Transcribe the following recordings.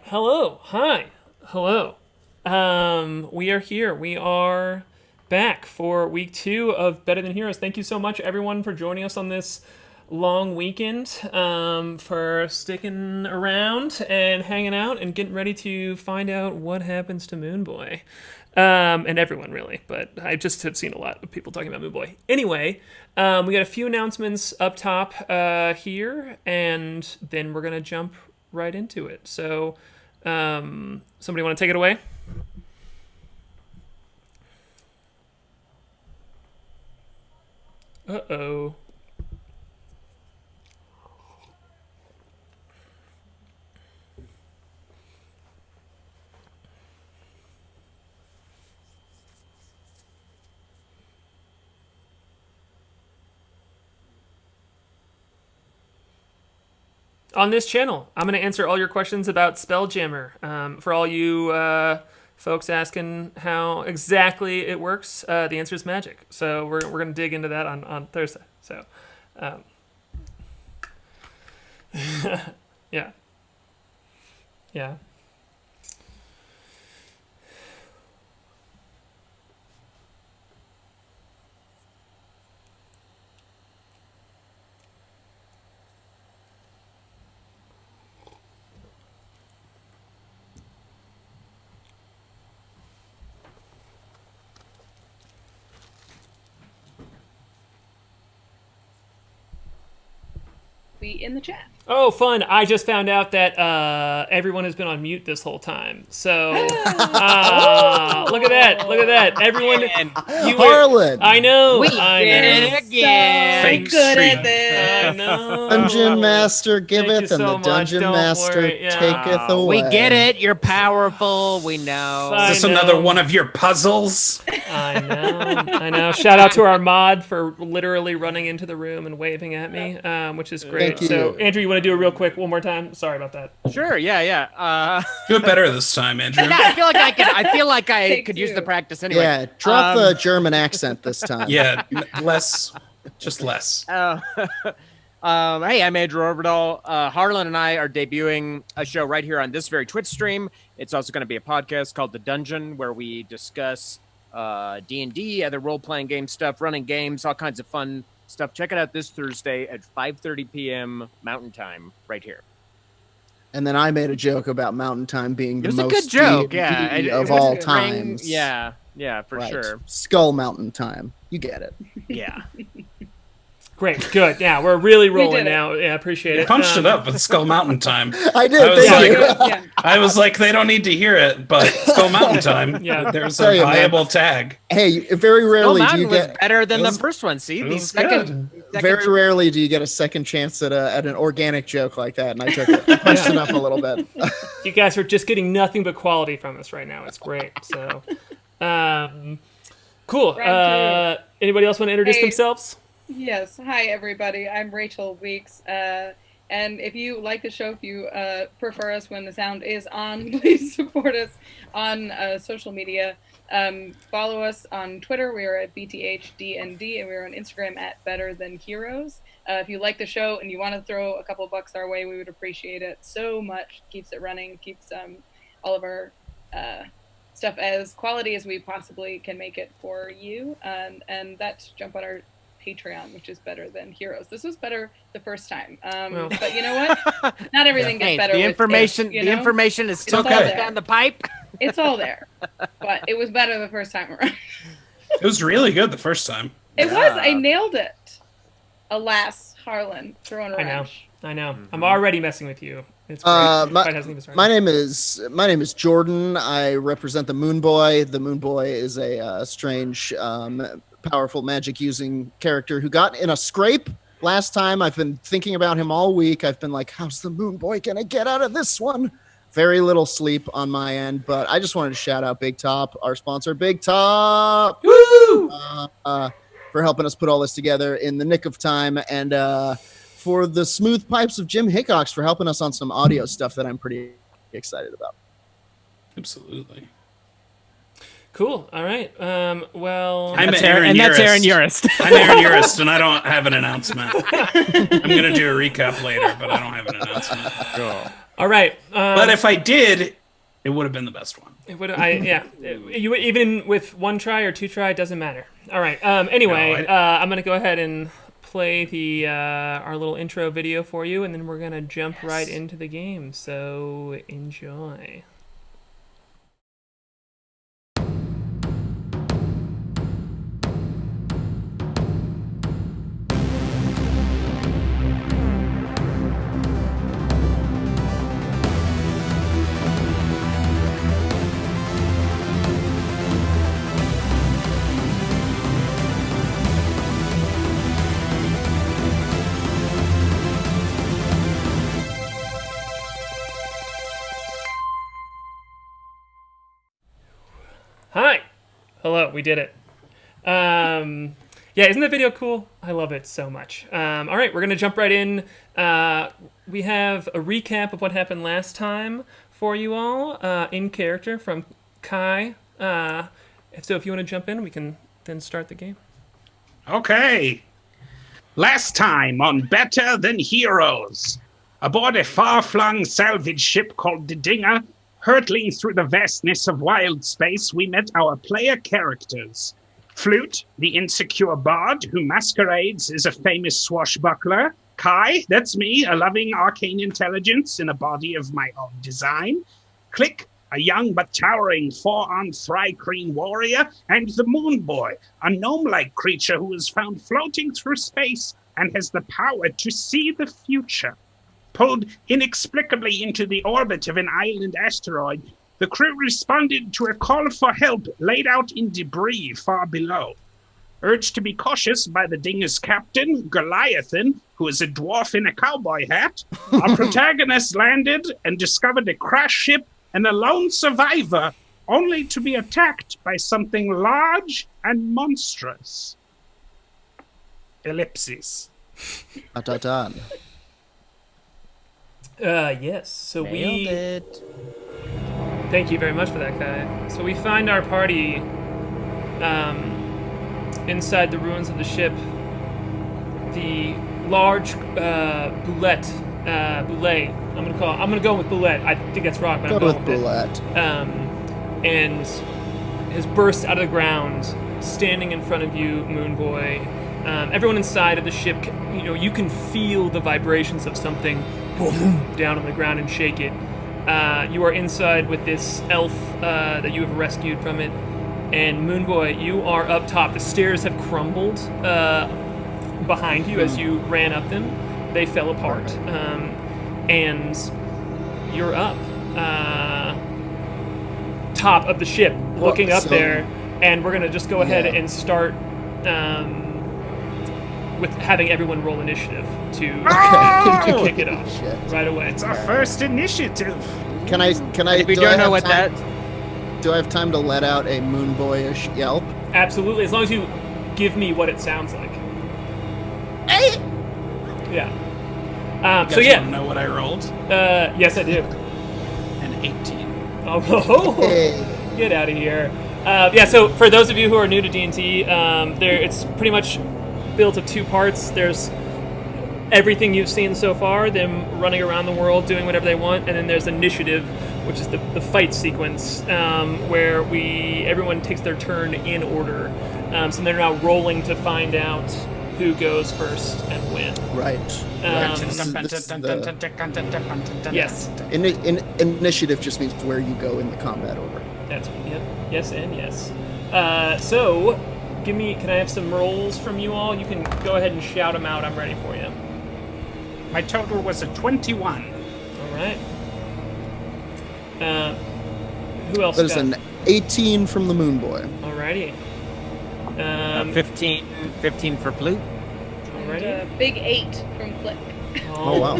Hello. Hi. Hello. We are here. We are back for week 2 of Better Than Heroes. Thank you so much, everyone, for joining us on this long weekend, for sticking around and hanging out and getting ready to find out what happens to Moonboy. And everyone, really, but I just have seen a lot of people talking about Moonboy. Anyway, we got a few announcements up top here, and then we're going to jump right into it. So, somebody want to take it away? Uh-oh. On this channel, I'm going to answer all your questions about Spelljammer. For all you folks asking how exactly it works, the answer is magic. So we're going to dig into that on Thursday. So, yeah. Yeah. In the chat. Oh, fun. I just found out that everyone has been on mute this whole time. So, look at that. Look at that. Everyone. Harlan. I know. We I did know. it again. So Fake good stream. at this. I know. Dungeon Master giveth, you and so the much. Dungeon Don't Master worry. Yeah. taketh away. We get it. You're powerful. We know. I Is this know. another one of your puzzles? I know. I know. Shout out to our mod for literally running into the room and waving at me, which is great. Thank you. So, Andrew, you want to do it real quick one more time? Sorry about that. Sure. Yeah. Do it better this time, Andrew. Yeah. I feel like I could. I feel like I Take could two. use the practice anyway. Yeah, drop the German accent this time. Yeah, less, just less. Hey, I'm Andrew Ovredahl. Harlan and I are debuting a show right here on this very Twitch stream. It's also going to be a podcast called The Dungeon, where we discuss D&D, other role-playing game stuff, running games, all kinds of fun stuff. Check it out this Thursday at 5:30 p.m. Mountain Time, right here. And then I made a joke about Mountain Time being the It was a most good joke, D&D yeah. It of was all ring- times. Yeah, for Right. sure. Skull Mountain Time. You get it. Yeah. Great. Good. Yeah, we're really rolling did it. now. Yeah, appreciate it. Punched it up with Skull Mountain time. I did. I was Thank like- you. Yeah. I was like, they don't need to hear it, but Skull Mountain time. Yeah. There's Tell a you, man. viable tag. Hey, very Skull rarely do Mountain you was get better than It the was- first one. See, it the was second very rarely do you get a second chance at an organic joke like that, and I took it. Punched it up a little bit. You guys are just getting nothing but quality from us right now. It's great. So, cool. Round Anybody else want to introduce Hey. themselves? Yes. Hi, everybody. I'm Rachel Weeks. And if you like the show, if you prefer us when the sound is on, please support us on social media. Follow us on Twitter. We are at BTHDND, and we're on Instagram at Better Than Heroes. If you like the show and you want to throw a couple bucks our way, we would appreciate it so much. Keeps it running, keeps all of our stuff as quality as we possibly can make it for you. And that's jump on our Patreon, which is Better Than Heroes. This was better the first time, Well. but you know what? Not everything gets Hey, better. the with information. age, you The know? information is still all coming there. down the pipe. It's all there, but it was better the first time around. It was really good the first time. It Yeah. was. I nailed it. Alas, Harlan, throwing a I know. wrench. I know. I'm already messing with you. It's great. My- Fight hasn't even started. My name is Jordan. I represent the Moonboy. The Moonboy is a strange, powerful magic using character who got in a scrape last time. I've been thinking about him all week. I've been like, how's the Moonboy gonna get out of this one? Very little sleep on my end, but I just wanted to shout out Big Top, our sponsor, Big Top, Woo! for helping us put all this together in the nick of time, and for the smooth pipes of Jim Hickox for helping us on some audio stuff that I'm pretty excited about. Absolutely. Cool. All right. Well, I'm That's Aaron and that's Urist. Aaron Urist. I'm Aaron Urist, and I don't have an announcement. I'm going to do a recap later, but I don't have an announcement. All right. But if I did, it would have been the best one. It would. You even with one try or two try, it doesn't matter. All right. Anyway, No, I'm gonna go ahead and play the our little intro video for you, and then we're gonna jump right into the game. So enjoy. Hi. Hello, we did it. Yeah, isn't that video cool? I love it so much. All right, we're going to jump right in. We have a recap of what happened last time for you all in character from K.A.I. So if you want to jump in, we can then start the game. Okay. Last time on Better Than Heroes. Aboard a far-flung salvage ship called the Dinger, hurtling through the vastness of wild space, we met our player characters. Flute, the insecure bard who masquerades as a famous swashbuckler. K.A.I, that's me, a loving arcane intelligence in a body of my own design. Klik, a young but towering four-armed Tohr-Kreen warrior. And the Moonboy, a gnome-like creature who is found floating through space and has the power to see the future. Pulled inexplicably into the orbit of an island asteroid, the crew responded to a call for help laid out in debris far below. Urged to be cautious by the Dinger's captain, Goliathan, who is a dwarf in a cowboy hat, our protagonist landed and discovered a crash ship and a lone survivor, only to be attacked by something large and monstrous. Ellipses. Done. Yes. So Nailed it. Thank you very much for that, K.A.I. So we find our party inside the ruins of the ship. The large Bulette. I'm gonna go with Bulette. I think that's wrong, but Go I'm going with with Bulette. and has burst out of the ground, standing in front of you, Moonboy. Everyone inside of the ship, you can feel the vibrations of something down on the ground and shake it. You are inside with this elf that you have rescued from it, and Moonboy, you are up top. The stairs have crumbled behind you as you ran up them. They fell apart, and you're up top of the ship, looking up there. And we're gonna just go ahead and start with having everyone roll initiative to kick it off right away. It's our first initiative. Can I? If you don't know what that... Do I have time to let out a Moonboyish yelp? Absolutely, as long as you give me what it sounds like. Yeah. You guys know what I rolled? Yes, I do. An 18. Oh, get out of here. So for those of you who are new to D&D, it's pretty much built of two parts. There's everything you've seen so far, them running around the world doing whatever they want, and then there's initiative, which is the fight sequence, where everyone takes their turn in order. So they're now rolling to find out who goes first and when. Right. Yes. Initiative just means where you go in the combat order. That's yes and yes. So, can I have some rolls from you all? You can go ahead and shout them out. I'm ready for you. My total was a 21. All right. Who else? There's got? an 18 from the Moonboy. Alrighty. 15 for Flute. Alrighty. And a big 8 from Klik. Oh, wow.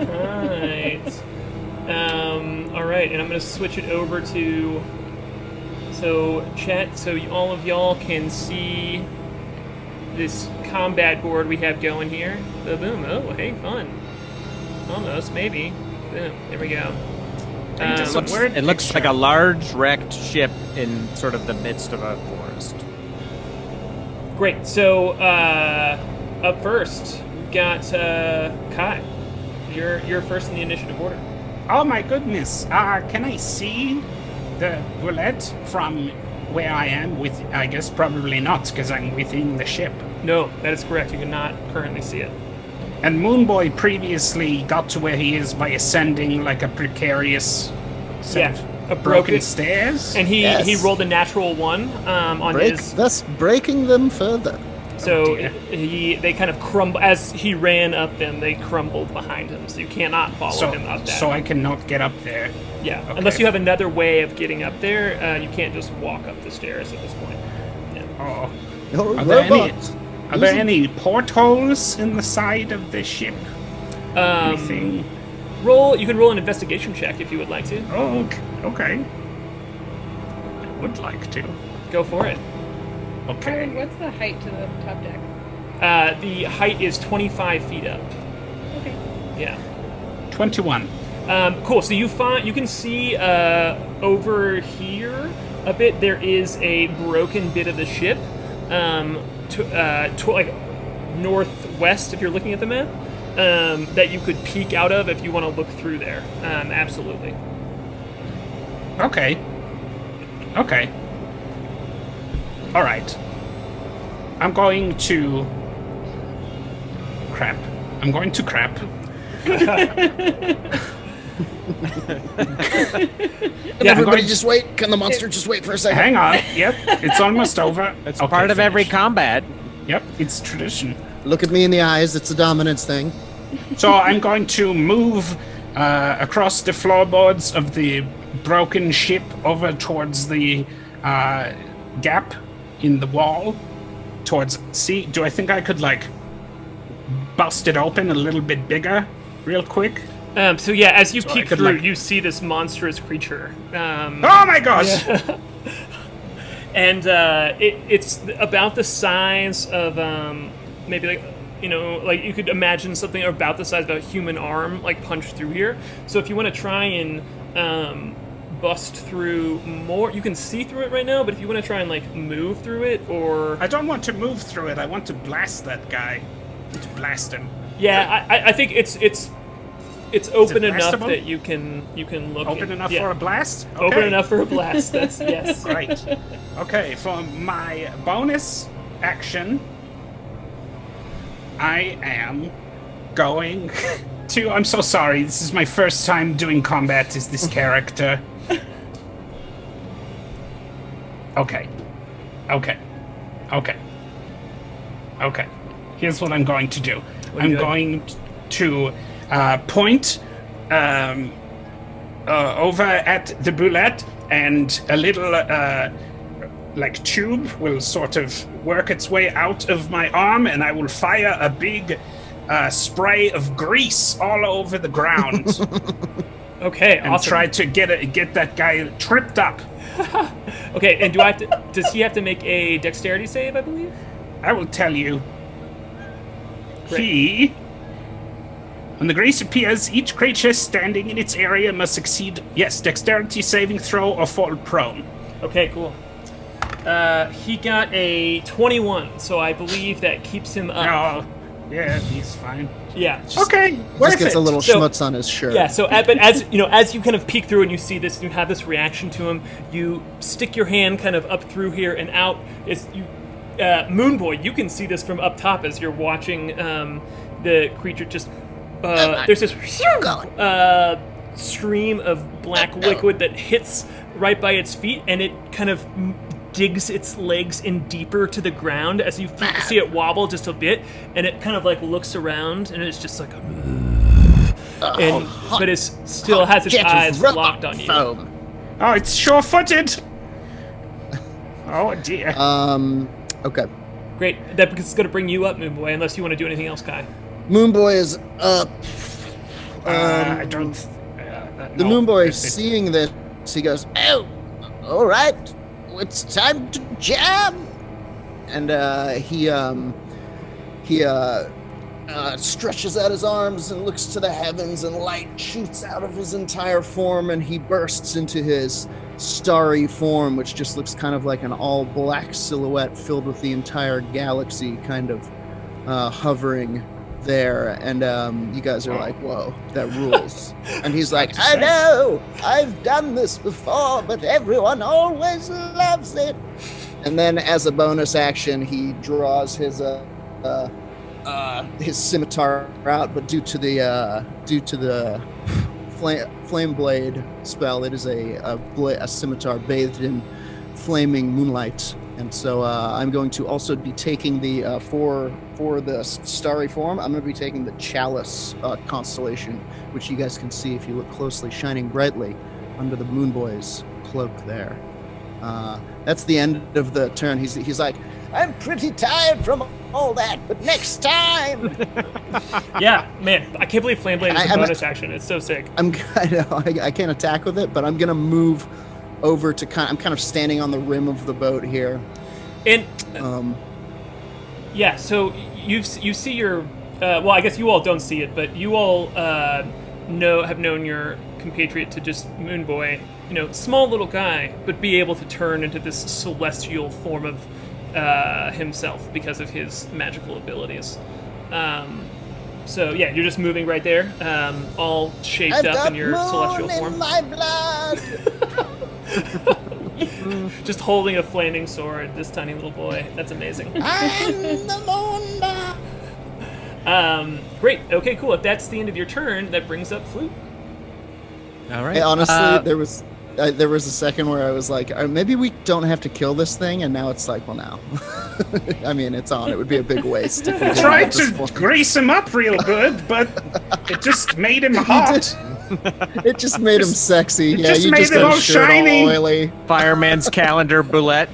Alright. Alright, and I'm going to switch it over to... So, chat, so all of y'all can see this combat board we have going here. Boom. Oh, hey, fun. Almost, maybe. Boom. There we go. It looks like a large wrecked ship in sort of the midst of a forest. Great. So, up first, we've got K.A.I. You're first in the initiative order. Oh my goodness. Can I see the Bulette from where I am? I guess probably not, because I'm within the ship. No, that is correct. You cannot currently see it. And Moonboy previously got to where he is by ascending like a precarious set of a broken stairs. And he Yes. rolled a natural 1 on his. Thus breaking them further. So dear. they kind of crumble as he ran up them. They crumbled behind him, so you cannot follow him up that. So I cannot get up there. Yeah, Okay. unless you have another way of getting up there, you can't just walk up the stairs at this point. Yeah. Oh. Your Are there any- robots. Are there any portholes in the side of the ship? Anything? You can roll an investigation check if you would like to. Oh, okay. I would like to. Go for it. Okay. Harlan, what's the height to the top deck? The height is 25 feet up. Okay. Yeah. 21. Cool. So you can see over here a bit. There is a broken bit of the ship, to like northwest if you're looking at the map, that you could peek out of if you want to look through there. Absolutely. Okay. Okay. All right. I'm going to crap. Can Yeah, everybody I'm just wait? Can the monster just wait for a second? Hang on. Yep. It's almost over. It's Okay, part of every finished. combat. Yep. It's tradition. Look at me in the eyes. It's a dominance thing. So I'm going to move across the floorboards of the broken ship over towards the gap in the wall. Do I think I could, like, bust it open a little bit bigger real quick? So yeah, as you So I peek could, through, like- you see this monstrous creature. Oh my gosh! And it's about the size of maybe like like you could imagine something about the size of a human arm like punched through here. So if you want to try and bust through more, you can see through it right now. But if you want to try and like move through it, or I don't want to move through it. I want to blast that guy. To blast him. I think it's open enough blastable? that you can look. Open enough yeah. for a blast? Okay. Open enough for a blast. That's yes. Right. Okay, for my bonus action, I am going to. I'm so sorry. This is my first time doing combat as this character. Okay. Here's what I'm going to do. I'm doing? going to point over at the Bulette, and a little like tube will sort of work its way out of my arm, and I will fire a big spray of grease all over the ground Okay, and awesome. try to get that guy tripped up. Okay, and does he have to make a dexterity save, I believe? I will tell you. Great. When the grease appears, each creature standing in its area must succeed, dexterity saving throw or fall prone. Okay, cool. He got a 21, so I believe that keeps him up. Oh, yeah, he's fine. Yeah. Okay, Just worth gets it. a little So- schmutz on his shirt. Yeah, so but as you kind of peek through and you see this, and you have this reaction to him, you stick your hand kind of up through here and out. Moonboy, you can see this from up top as you're watching the creature just. There's this stream of black liquid that hits right by its feet, and it kind of digs its legs in deeper to the ground as you see it wobble just a bit, and it kind of like looks around, and it's just like, but it still has its eyes locked on you. Foam. Oh, it's sure-footed. Oh dear. Okay. Great, that because it's going to bring you up, Moonboy, unless you want to do anything else, Kai. Moonboy is up. I don't. The no, Moonboy, it's- seeing this, he goes, "Oh, all right, it's time to jam." And he stretches out his arms and looks to the heavens, and light shoots out of his entire form, and he bursts into his starry form, which just looks kind of like an all-black silhouette filled with the entire galaxy kind of hovering there, and you guys are like, "Whoa, that rules!" And he's like, "I know, I've done this before, but everyone always loves it." And then, as a bonus action, he draws his scimitar out, but due to the flame blade spell, it is a scimitar bathed in flaming moonlight. And so I'm going to also be taking the for the starry form, I'm going to be taking the chalice constellation, which you guys can see if you look closely, shining brightly under the Moonboy's cloak there. That's the end of the turn. He's like, "I'm pretty tired from all that, but next time." Yeah, man, I can't believe Flame Blade is a bonus action. It's so sick. I can't attack with it, but I'm gonna move over to I'm kind of standing on the rim of the boat here. And yeah, so you see your well, I guess you all don't see it, but you all have known your compatriot to just Moonboy, small little guy, but be able to turn into this celestial form of himself because of his magical abilities. So yeah, you're just moving right there, all shaped up in your celestial form. In my blood. Just holding a flaming sword, this tiny little boy. That's amazing. I'm the moon. Great. Okay, cool. If that's the end of your turn, that brings up Flute. All right. Hey, honestly, there was a second where I was like, maybe we don't have to kill this thing, and now it's like, well, now. I mean, it's on. It would be a big waste. I tried to grease him up real good, but it just made him hot. It just made him sexy. It Yeah, just you made just him got all a shirt shiny. all oily. Fireman's calendar, Bulette.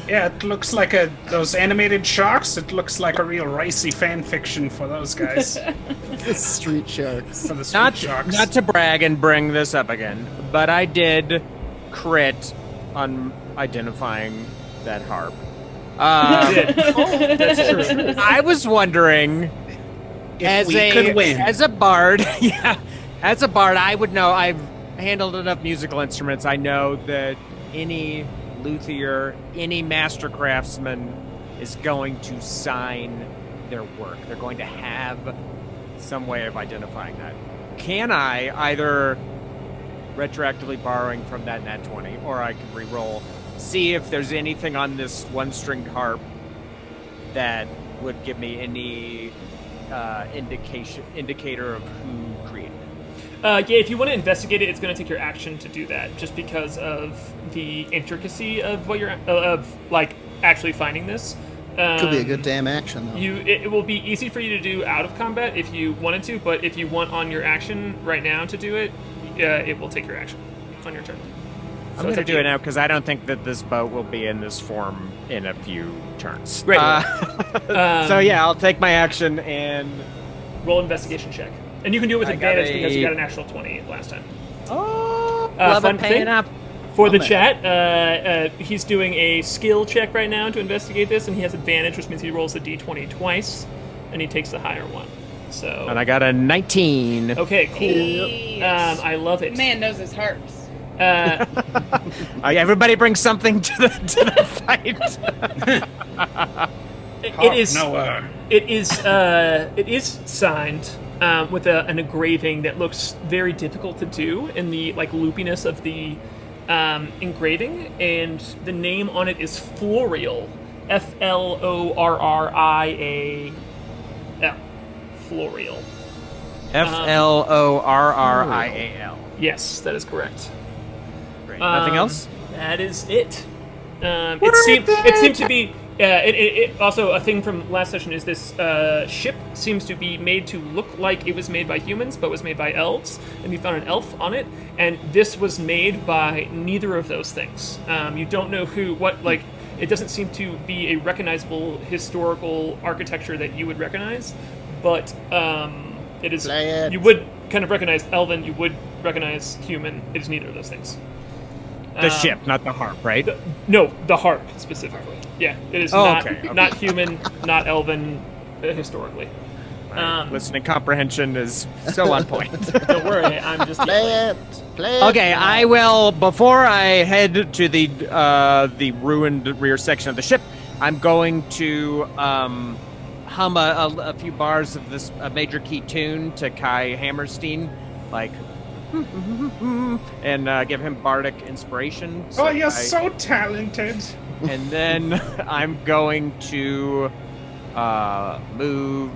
Yeah, it looks like those animated sharks. It looks like a real ricey fan fiction for those guys. The street sharks. For the street sharks. Not to brag and bring this up again, but I did crit on identifying that harp. You did. That's true. I was wondering, If we could win. as a bard, as a bard, I would know. I've handled enough musical instruments. I know that any luthier, any master craftsman is going to sign their work. They're going to have some way of identifying that. Can I either retroactively borrowing from that nat 20, or I can re-roll, see if there's anything on this one-stringed harp that would give me any indicator of who created it? Yeah, if you want to investigate it, it's going to take your action to do that, just because of the intricacy of what you're actually finding this. Could be a good damn action, though. It will be easy for you to do out of combat if you wanted to, but if you want on your action right now to do it, it will take your action on your turn. I'm going to do it now because I don't think that this boat will be in this form in a few turns. Great. So yeah, I'll take my action and roll investigation check. And you can do it with advantage because you got a natural 20 last time. Oh, love fun it paying thing up. For the chat, he's doing a skill check right now to investigate this, and he has advantage, which means he rolls the d20 twice, and he takes the higher one. So. And I got a 19. Okay, cool. Yes. I love it. Man knows his harps. Everybody bring something to the fight. It is signed with an engraving that looks very difficult to do in the loopiness of the engraving, and the name on it is Florial, Florrial. Florial. Florrial. Yes, that is correct. Great. Nothing else? That is it. It seemed to be. It also, a thing from last session is this ship seems to be made to look like it was made by humans, but was made by elves, and you found an elf on it, and this was made by neither of those things. You don't know it doesn't seem to be a recognizable historical architecture that you would recognize, but it is. You would kind of recognize elven, you would recognize human. It is neither of those things. The ship, not the harp, right? The harp specifically. Yeah, it is not human, not elven, historically. Listening comprehension is so on point. Don't worry, I'm just Play it. Okay, I will. Before I head to the ruined rear section of the ship, I'm going to hum a few bars of this major key tune to K.A.I. Hammerstein, like, and give him bardic inspiration. Oh, you're so talented. And then I'm going to move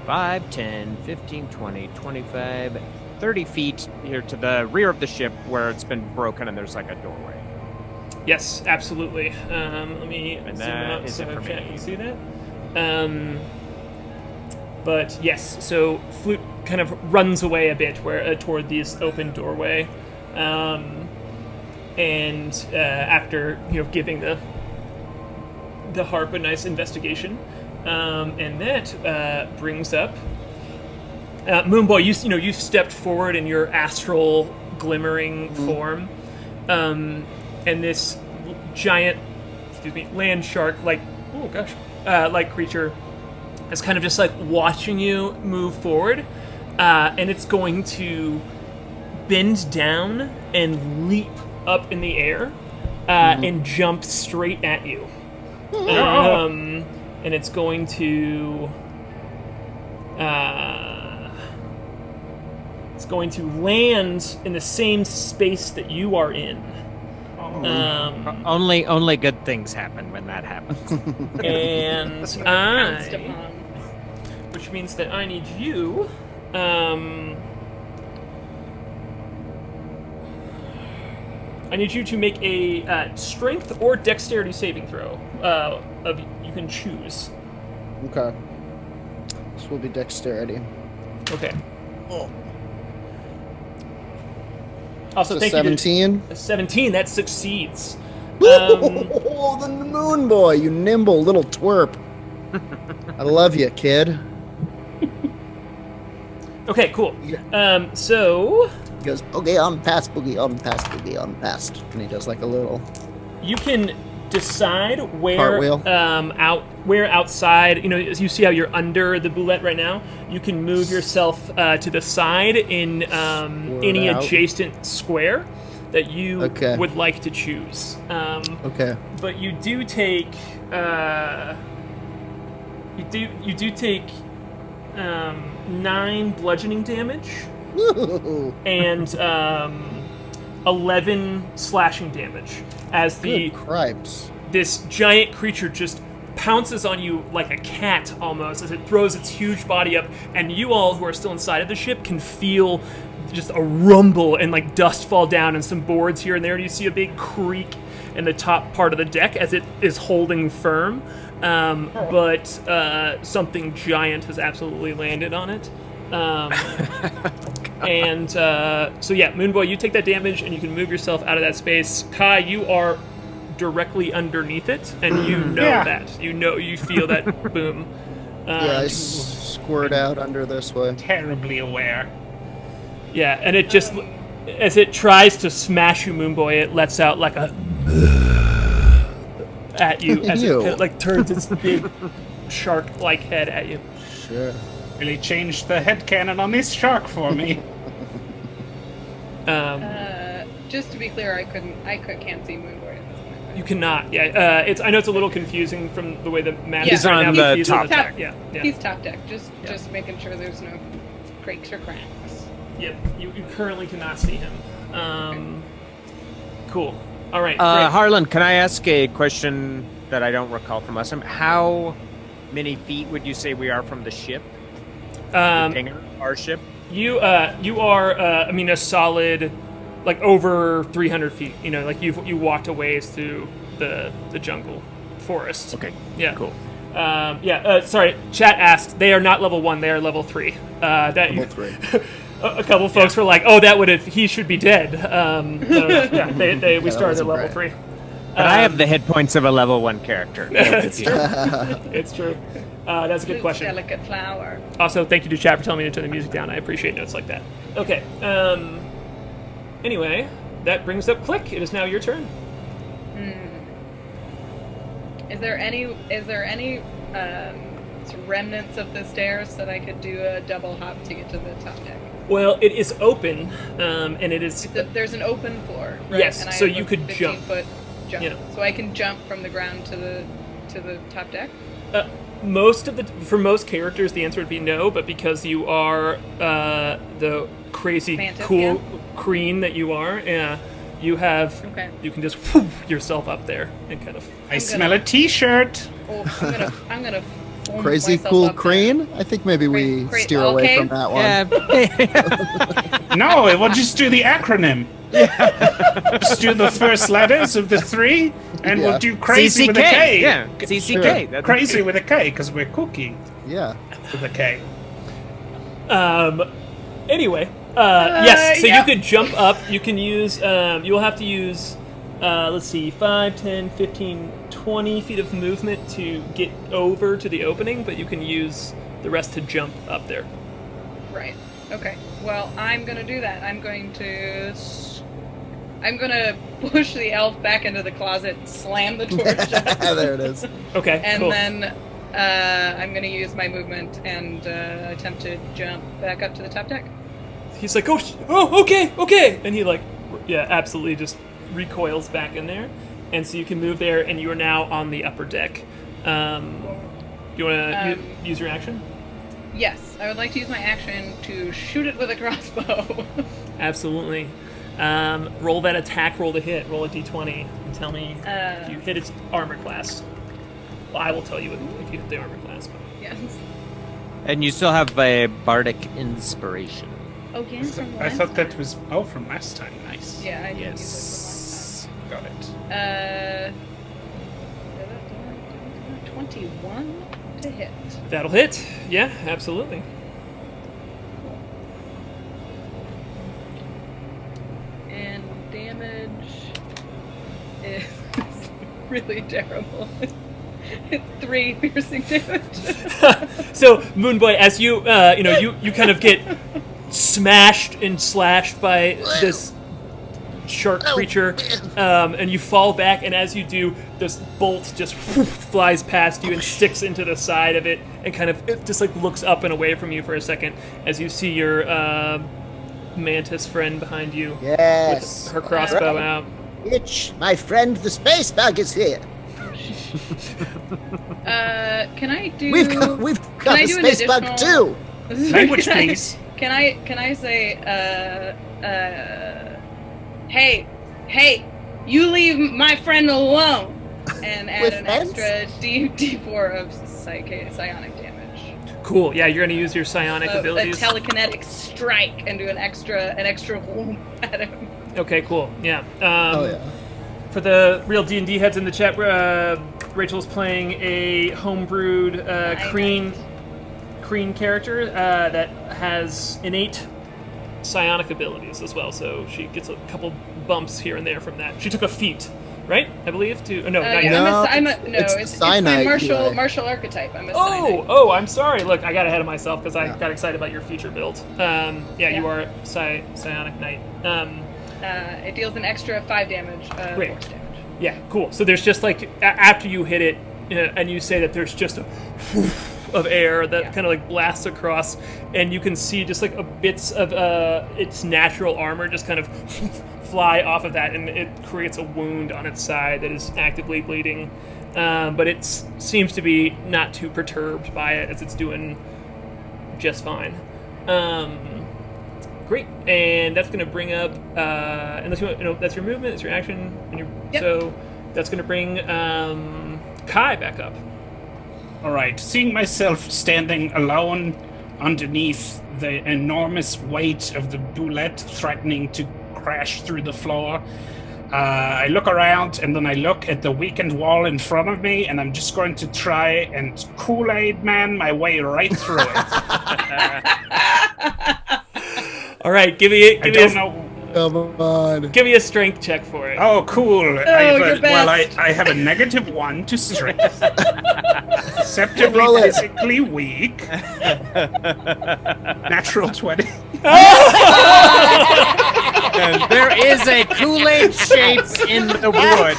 5, 10, 15, 20, 25, 30 feet here to the rear of the ship where it's been broken and there's like a doorway. Yes, absolutely. Let me And zoom that out is so it for chat me. can see that. But yes, so Flute kind of runs away a bit toward this open doorway, and after giving the harp a nice investigation, and that brings up Moonboy. You stepped forward in your astral glimmering form, and this giant, land shark like creature is kind of just like watching you move forward, and it's going to bend down and leap up in the air and jump straight at you. And it's going to land in the same space that you are in. Only good things happen when that happens. And Pounced upon. which means that I need you. I need you to make a strength or dexterity saving throw. You can choose. Okay. This will be dexterity. Okay. Oh. Also, So thank 17. you. 17. That succeeds. Oh, the moon boy, you nimble little twerp. I love you, kid. Okay, cool. So He goes, boogie on past, boogie on past, boogie on past. And he does like a little... you can decide where Cartwheel. where outside, as you see how you're under the Bulette right now, you can move yourself to the side in any out. adjacent square that you Okay. would like to choose. Okay. But you do take you do take 9 bludgeoning damage and 11 slashing damage as the Good cripes. this giant creature just pounces on you like a cat almost as it throws its huge body up, and you all who are still inside of the ship can feel just a rumble and like dust fall down and some boards here and there, and you see a big creak in the top part of the deck as it is holding firm, but something giant has absolutely landed on it. And so yeah, Moonboy, you take that damage and you can move yourself out of that space. Kai, you are directly underneath it, and you know that. You feel that boom. Yeah, I squirt out under this way. Terribly aware. Yeah, and it just, as it tries to smash you, Moonboy, it lets out like a at you as it Ew. kind of, like turns its big shark-like head at you. Sure. Really changed the headcanon on this shark for me. Just to be clear, I can't see Moonboy at this point. You cannot. Yeah, I know it's a little confusing from the way the map Yeah. is right He's now. on the He's top deck. deck. Yeah. He's top deck. Just making sure there's no breaks or cracks. Yep. You currently cannot see him. Cool. All right. great. Harlan, can I ask a question that I don't recall from last time? How many feet would you say we are from the ship? Our ship? You are a solid, like over 300 feet. Like you walked a ways through the jungle forest. Okay. Yeah. Cool. Sorry. Chat asked. They are not level 1. They are level 3. Level 3. A couple folks were like, "Oh, he should be dead." No, yeah. We started wasn't at level right. 3. But I have the hit points of a level 1 character. It's true. It's true. That's a good Luke's question. delicate flower. Also, thank you to chat for telling me to turn the music down. I appreciate notes like that. Okay. Anyway, that brings up Klik. It is now your turn. Is there any sort of remnants of the stairs that I could do a double hop to get to the top deck? Well, it is open, and it is. There's an open floor, right? Yes, And I so have you a could jump. 15-foot jump. Yeah. So I can jump from the ground to the top deck? For most characters, the answer would be no, but because you are the crazy Mantis, cool Kreen that you are, you can just yourself up there and kind of. I smell a T-shirt. Oh, I'm gonna foam Crazy myself cool up there. Crane? I think maybe we steer away from that one. No, we'll just do the acronym. Just do the first letters of the three, and we'll do crazy with a K. Yeah, CCK. Sure. Crazy with a K, because we're cookie Yeah. with a K. Anyway, yes. So yeah. you could jump up. You can use. You'll have to use. Let's see, 5, 10, 15, 20 feet of movement to get over to the opening, but you can use the rest to jump up there. Right. Okay. Well, I'm gonna do that. I'm gonna push the elf back into the closet, slam the door shut, There it is. Okay. and cool. then I'm gonna use my movement and attempt to jump back up to the top deck. He's like, okay, and he absolutely just recoils back in there, and so you can move there, and you are now on the upper deck. You want to use your action? Yes, I would like to use my action to shoot it with a crossbow. Absolutely. Roll that attack roll to hit. Roll a d20 and tell me if you hit its armor class. Well, I will tell you if you hit the armor class. But. Yes. And you still have a bardic inspiration. Okay. From I last thought that time. was from last time. Nice. Yeah, I did Yes. Got it. use it from last time. 21 to hit. That'll hit. Yeah, absolutely. And damage is really terrible. It's 3 piercing damage. So, Moonboy, as you kind of get smashed and slashed by this shark creature, and you fall back, and as you do, this bolt just flies past you and sticks into the side of it, and kind of it just looks up and away from you for a second as you see your mantis friend behind you Yes. with her crossbow Right. out. Itch, my friend, the space bug is here. Can I do? We've got I a do an space bug additional- too. Language, please. Can I say, hey, you leave my friend alone, and add With an friends? extra D4 of psionic damage. Cool. Yeah, you're gonna use your psionic A abilities. telekinetic strike and do an extra whoomp at him. Okay, cool. Yeah. Oh yeah. For the real D&D heads in the chat, Rachel's playing a homebrewed Kreen character that has innate psionic abilities as well, so she gets a couple bumps here and there from that. She took a feat, right? I believe to not yet. No, It's the my Psi-Knight martial archetype. I'm a Psi-Knight. Oh, I'm sorry. Look, I got ahead of myself because I Yeah. got excited about your feature build. You are Psionic Knight. It deals an extra 5 damage. Great. Force damage. Yeah, cool. So there's just after you hit it, and you say that there's just a of air that kind of blasts across, and you can see just bits of its natural armor just kind of fly off of that, and it creates a wound on its side that is actively bleeding. But it seems to be not too perturbed by it, as it's doing just fine. Great, and that's going to bring up, unless you want, that's your movement, it's your action, and so that's going to bring K.A.I. back up. All right, seeing myself standing alone underneath the enormous weight of the Bulette threatening to crash through the floor, I look around and then I look at the weakened wall in front of me, and I'm just going to try and Kool-Aid man my way right through it. All right, give me Come on. give me a strength check for it. Oh, cool. you're best. I have a -1 to strength. Acceptably Roll it. physically weak. Natural 20. And there is a Kool-Aid shape in the wood.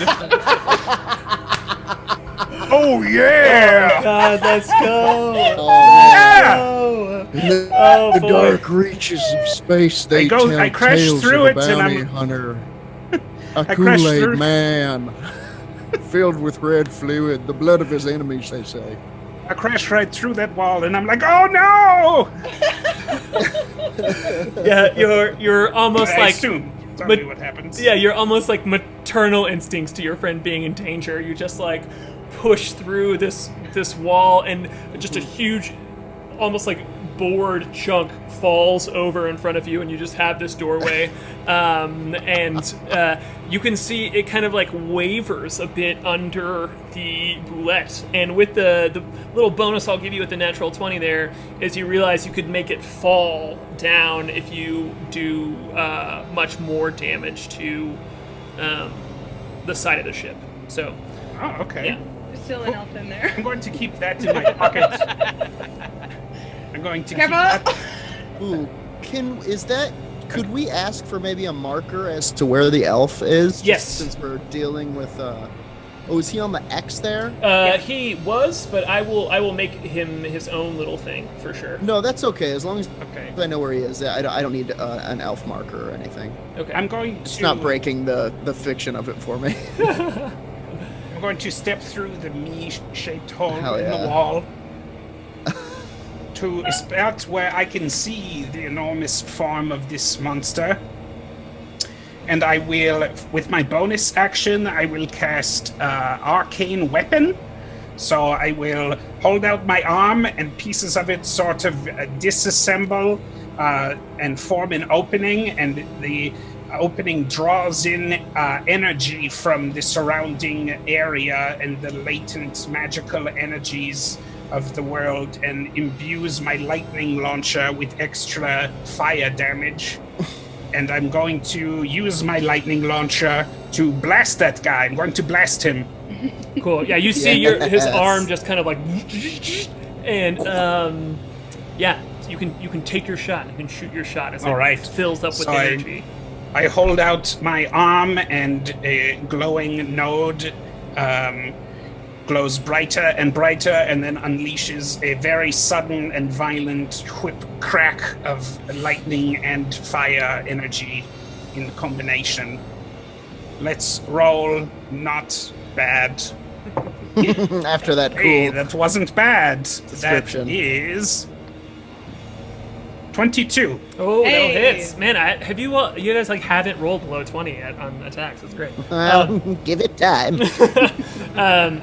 Oh, yeah! God, let's go. Yeah! In the, Oh, the boy. dark reaches of space, they I crash tales through of a it and bounty I'm- hunter. A I crash Kool-Aid through- man, filled with red fluid, the blood of his enemies, they say. I crash right through that wall, and I'm like, oh no! Yeah, you're almost I like assume. Tell but- me what happens. yeah, you're almost like maternal instincts to your friend being in danger. You just like push through this wall, and just a huge, almost like board chunk falls over in front of you, and you just have this doorway, and you can see it kind of like wavers a bit under the Bulette. And with the little bonus I'll give you with the natural 20 there is you realize you could make it fall down if you do much more damage to the side of the ship. So Oh, okay. yeah. There's still an elf in there. I'm going to keep that in my pocket. I'm going to keep Careful! that. Ooh, could we ask for maybe a marker as to where the elf is? Just Yes. Since we're dealing with, is he on the X there? He was, but I will make him his own little thing for sure. No, that's okay. As long as Okay. I know where he is. I don't need an elf marker or anything. Okay. I'm going to. It's not breaking the fiction of it for me. I'm going to step through the me-shaped hole Hell in yeah. the wall to a spot where I can see the enormous form of this monster. And I will, with my bonus action, I will cast Arcane Weapon. So I will hold out my arm, and pieces of it sort of disassemble and form an opening, and the opening draws in energy from the surrounding area and the latent magical energies of the world, and imbues my lightning launcher with extra fire damage. And I'm going to use my lightning launcher to blast that guy. I'm going to blast him. Cool. Yeah, you see his Yes. arm just kind of like, and yeah, you can take your shot. You can shoot your shot as All it right. fills up with So energy. I hold out my arm, and a glowing node glows brighter and brighter, and then unleashes a very sudden and violent whip crack of lightning and fire energy in combination. Let's roll. Not bad. After that cool. Hey, that wasn't bad. That Description. is 22. Oh, Hey. that'll hits, man. Have you you guys like haven't rolled below 20 yet on attacks? That's great. Give it time.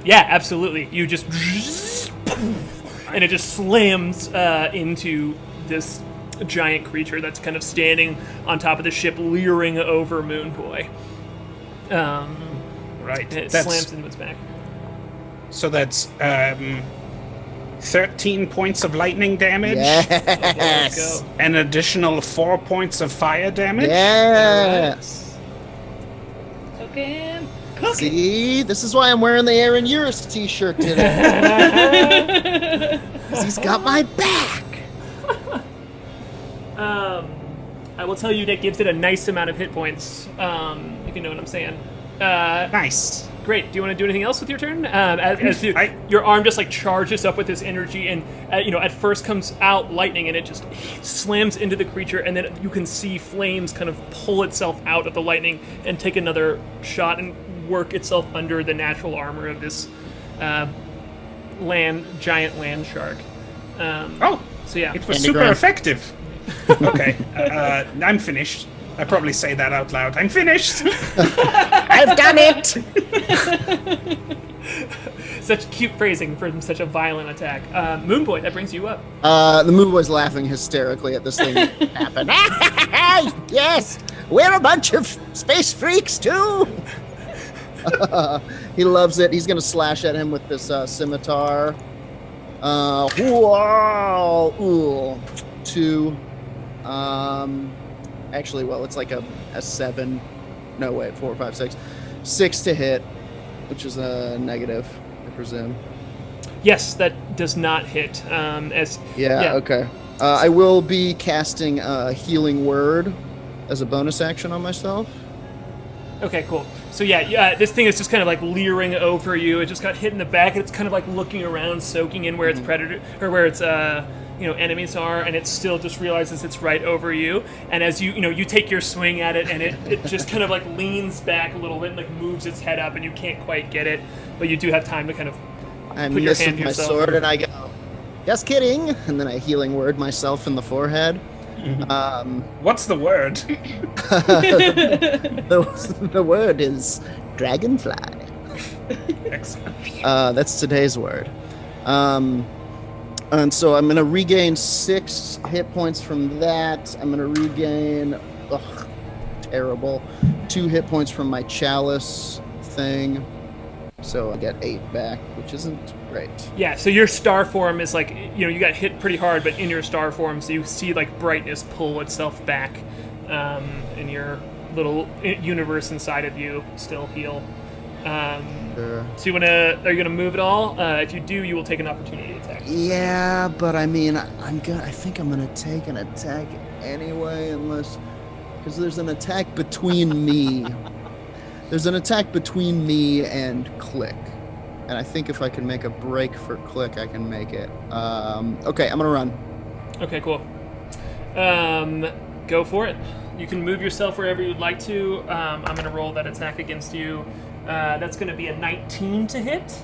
Yeah, absolutely. You just and it just slams into this giant creature that's kind of standing on top of the ship, leering over Moonboy. Right. And it That's- slams into its back. So that's 13 points of lightning damage. Yes. Go. An additional 4 points of fire damage. Yes. Cooking. See, this is why I'm wearing the Aaron Urist t-shirt today. 'Cause he's got my back. I will tell you that gives it a nice amount of hit points. If you know what I'm saying. Nice. Great. Do you want to do anything else with your turn? As I- your arm just like charges up with this energy, and at first comes out lightning, and it just slams into the creature, and then you can see flames kind of pull itself out of the lightning and take another shot and work itself under the natural armor of this giant land shark. Oh, So yeah. it was Candy super Graham. effective. Okay, I'm finished. I probably say that out loud. I'm finished. I've done it. Such cute phrasing for such a violent attack. Moonboy, that brings you up. The Moonboy's laughing hysterically at this thing happen. Yes, we're a bunch of space freaks too. He loves it. He's gonna slash at him with this scimitar. Whoa, ooh, 2. Actually, well, it's like a 7. No, wait, 4, 5, 6. 6 to hit, which is a negative, I presume. Yes, that does not hit. Yeah. Okay. I will be casting Healing Word as a bonus action on myself. Okay, cool. So yeah, this thing is just kind of like leering over you. It just got hit in the back, and it's kind of like looking around, soaking in where its predator or where its enemies are, and it still just realizes it's right over you. And as you take your swing at it, and it just kind of like leans back a little bit and like moves its head up, and you can't quite get it, but you do have time to kind of I put your miss hand with to my yourself. sword and I go, just kidding. And then I healing word myself in the forehead. What's the word? The word is dragonfly. Excellent. That's today's word. And so I'm going to regain 6 hit points from that. I'm going to regain, terrible, 2 hit points from my chalice thing. So I get 8 back, which isn't great. Yeah, so your star form is like, you got hit pretty hard, but in your star form, so you see like brightness pull itself back, and your little universe inside of you still heal. So are you gonna move at all? If you do, you will take an opportunity attack. Yeah, but I mean, I think I'm gonna take an attack anyway, because there's an attack between me. There's an attack between me and Klik, and I think if I can make a break for Klik, I can make it. Okay, I'm gonna run. Okay, cool. Go for it. You can move yourself wherever you'd like to. I'm gonna roll that attack against you. That's gonna be a 19 to hit.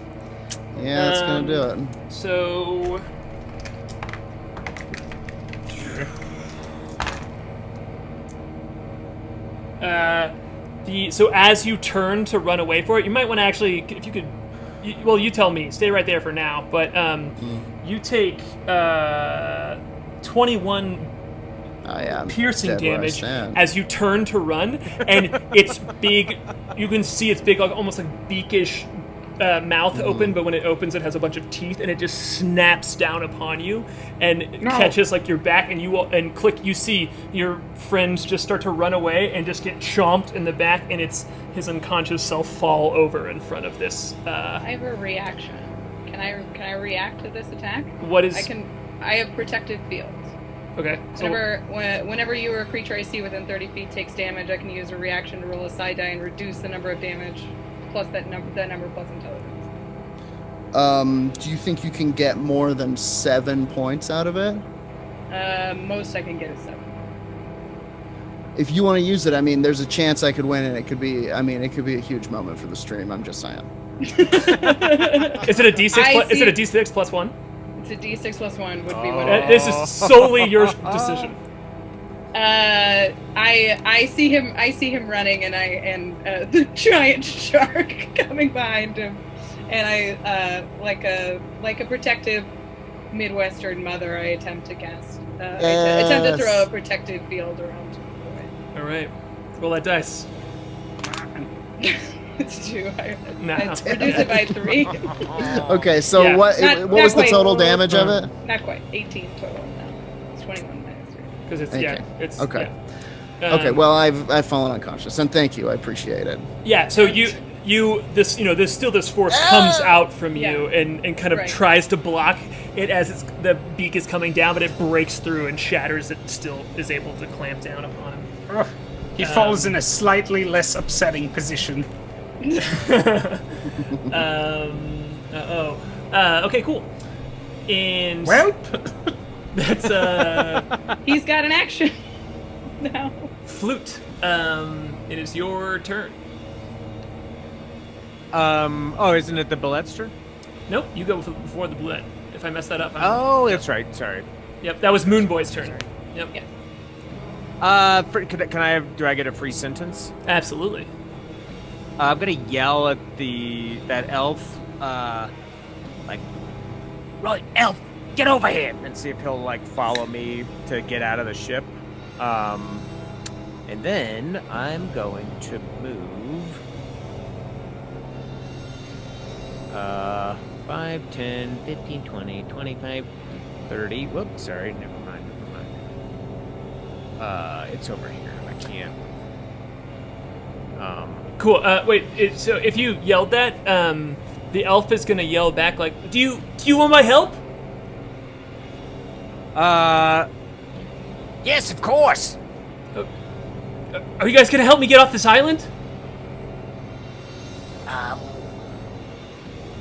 Yeah, that's gonna do it. So. So as you turn to run away for it, you might want to actually, if you could, you tell me. Stay right there for now. But you take 21 piercing damage as you turn to run, and it's big. You can see it's big, like almost like beakish mouth open, but when it opens, it has a bunch of teeth, and it just snaps down upon you and catches like your back, and and Klik. You see your friends just start to run away and just get chomped in the back, and it's his unconscious self fall over in front of this. I have a reaction. Can I react to this attack? What is? I have protective fields. Okay. So Whenever you or a creature I see within 30 feet takes damage, I can use a reaction to roll a side die and reduce the number of damage plus that number plus intelligence. Do you think you can get more than 7 points out of it? Most I can get is 7. If you want to use it, I mean, there's a chance I could win, and it could be a huge moment for the stream. I'm just saying. Is it a D6? Is it a D6 plus 1? It's a D6 plus 1 would be what. This is solely your decision. I see him running, and the giant shark coming behind him, and I like a protective Midwestern mother, I attempt to cast. I attempt to throw a protective field around him. All right, roll that dice. It's 2. I reduce it by 3. Okay, so Yeah. what was the total damage of it? Not quite. 18 total. No, it's 21 minus 3. Because it's it's okay. Yeah. Okay, well, I've fallen unconscious, and thank you, I appreciate it. Yeah. So this force comes out from you and kind of tries to block it as the beak is coming down, but it breaks through and shatters. It still is able to clamp down upon him. He falls in a slightly less upsetting position. Okay, cool. And Well, that's He's got an action now. Flute. It is your turn. Isn't it the Bulette's turn? Nope, you go before the Bulette. If I mess that up. That's right. Sorry. Yep, that was Moonboy's turn. Yep. Yes. Do I get a free sentence? Absolutely. I'm gonna yell at that elf, like, right, elf, get over here, and see if he'll like follow me to get out of the ship. And then I'm going to move 5, 10, 15, 20, 25, 30. Whoops, sorry, never mind. It's over here. I can't. Cool. Wait. So if you yelled that, the elf is gonna yell back like, "Do you want my help?" Yes, of course. Are you guys gonna help me get off this island?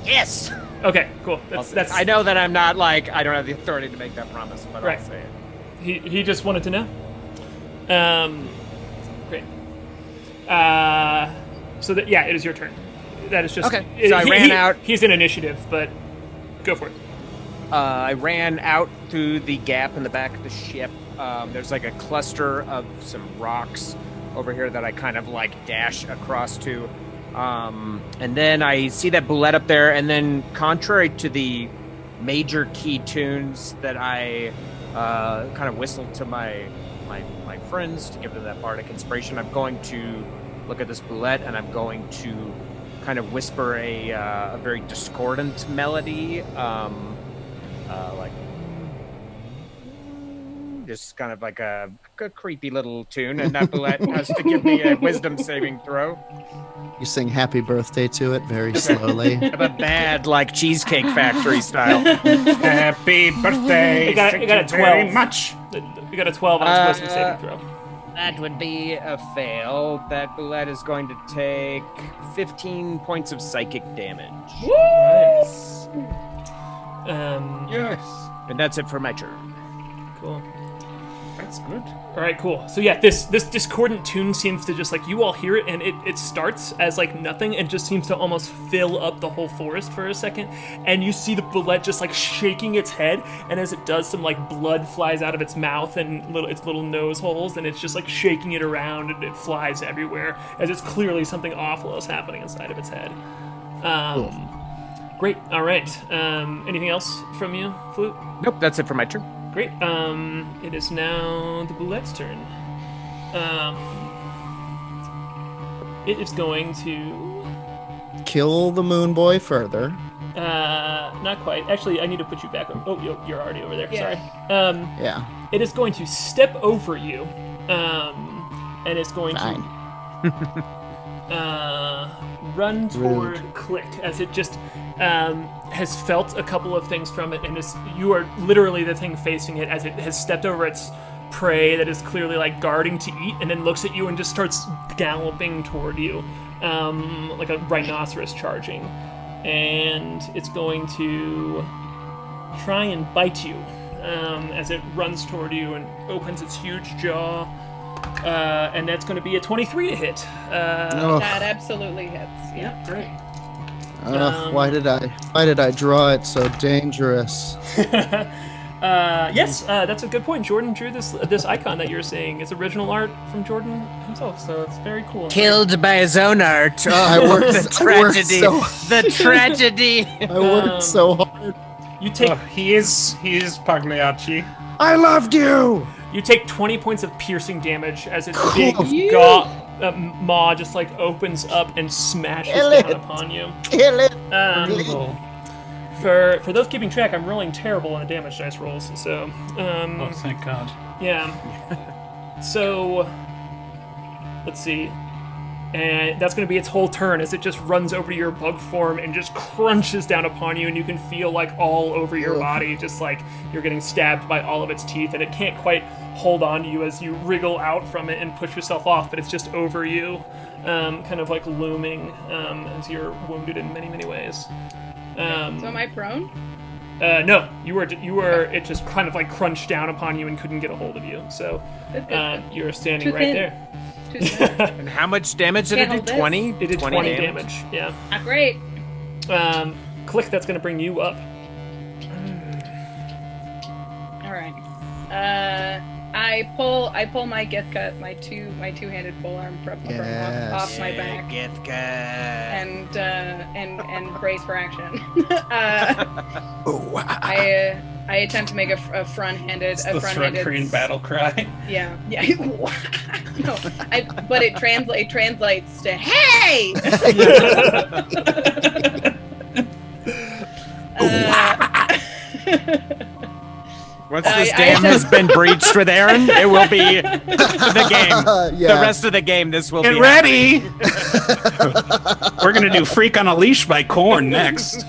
Yes. Okay. Cool. That's. I know that I'm not like I don't have the authority to make that promise, but Right. I'll say it. He just wanted to know. Great. So it is your turn. That is just Okay. So I ran out. He's in initiative, but go for it. I ran out through the gap in the back of the ship. There's like a cluster of some rocks over here that I kind of like dash across to. And then I see that Bulette up there, and then contrary to the major key tunes that I kind of whistled to my friends to give them that bardic inspiration, I'm going to look at this Bulette, and I'm going to kind of whisper a very discordant melody, like just kind of like a creepy little tune, and that Bulette has to give me a wisdom saving throw. You sing happy birthday to it very slowly. Have a bad, like, Cheesecake Factory style. Happy birthday. You got Thank a you very 12. much. You got a 12 on his wisdom saving throw. That would be a fail. That Bulette is going to take 15 points of psychic damage. Nice. Yes. And that's it for my turn. Cool. That's good. All right, cool. So yeah, this discordant tune seems to just like, you all hear it, and it starts as like nothing and just seems to almost fill up the whole forest for a second, and you see the Bulette just like shaking its head, and as it does, some like blood flies out of its mouth and its little nose holes, and it's just like shaking it around, and it flies everywhere as it's clearly something awful is happening inside of its head. Great. All right. Anything else from you, Flute? Nope, that's it for my turn. Great. It is now the Bulette's turn. It is going to Kill the Moonboy further. not quite. Actually, I need to put you back. Oh, you're already over there. Yeah. Sorry. Yeah. It is going to step over you, and it's going Fine. to run toward Klik as it just has felt a couple of things from it, and you are literally the thing facing it as it has stepped over its prey that is clearly like guarding to eat, and then looks at you and just starts galloping toward you like a rhinoceros charging, and it's going to try and bite you as it runs toward you and opens its huge jaw, and that's going to be a 23 to hit. That absolutely hits. Yep. Great. Why did I draw it so dangerous? Yes, that's a good point. Jordan drew this icon that you're seeing. It's original art from Jordan himself, so it's very cool. Killed by his own art. Oh, I worked the tragedy. I worked so hard. You take He is Pagliacci. I loved you. You take 20 points of piercing damage as its Cool. big maw just like opens up and smashes Kill down it. upon you. Kill it. For those keeping track, I'm rolling terrible on the damage dice rolls, so Oh, thank God. yeah. So let's see. And that's going to be its whole turn as it just runs over to your bug form and just crunches down upon you, and you can feel like all over your body, just like you're getting stabbed by all of its teeth, and it can't quite hold on to you as you wriggle out from it and push yourself off, but it's just over you, kind of like looming as you're wounded in many, many ways. So am I prone? No, you were. It just kind of like crunched down upon you and couldn't get a hold of you. So you're standing Too right thin. there. And how much damage did it Can't do? hold this. 20? It did 20 damage. Yeah. Not great. Klik, that's gonna bring you up. All right. I pull my get cut, my two-handed polearm from off my back, Get cut. and brace for action. Oh, wow. I attempt to make a front-handed. It's the Tohr-Kreen battle cry. Yeah. No, but it translates to hey. Once this dam has been breached with Aaron, it will be the game. Yeah. The rest of the game, this will Get be. ready! We're gonna do "Freak on a Leash" by Korn next.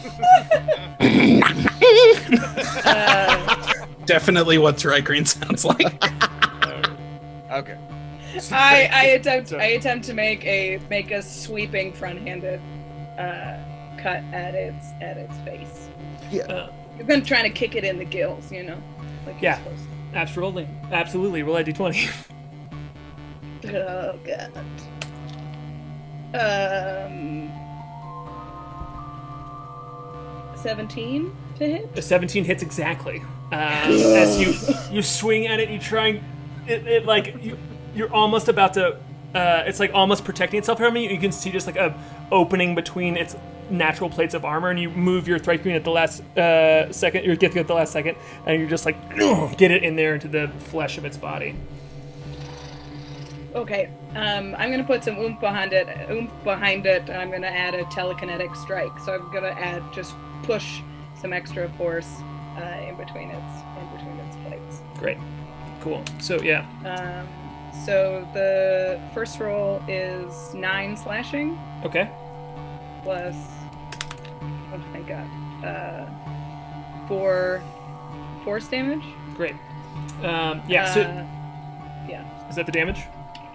Definitely what Tohr-Kreen sounds like. Okay. I attempt to make a sweeping front-handed cut at its face. Yeah. You're gonna try to kick it in the gills, you know. Like Yeah. you're supposed Absolutely. Roll a d20. to. Oh god. 17 to hit. A 17 hits exactly. As you swing at it, you try and you're almost about to. It's like almost protecting itself from you. You can see just like a opening between its natural plates of armor, and you move your Tohr-Kreen at the last second. You're getting at the last second, and you're just like get it in there into the flesh of its body. Okay, I'm gonna put some oomph behind it. And I'm gonna add a telekinetic strike. So I'm gonna just push some extra force in between its plates. Great, cool. So yeah. So the first roll is 9 slashing. Okay. Plus, oh thank God, 4 force damage. Great. Yeah. Yeah. Is that the damage?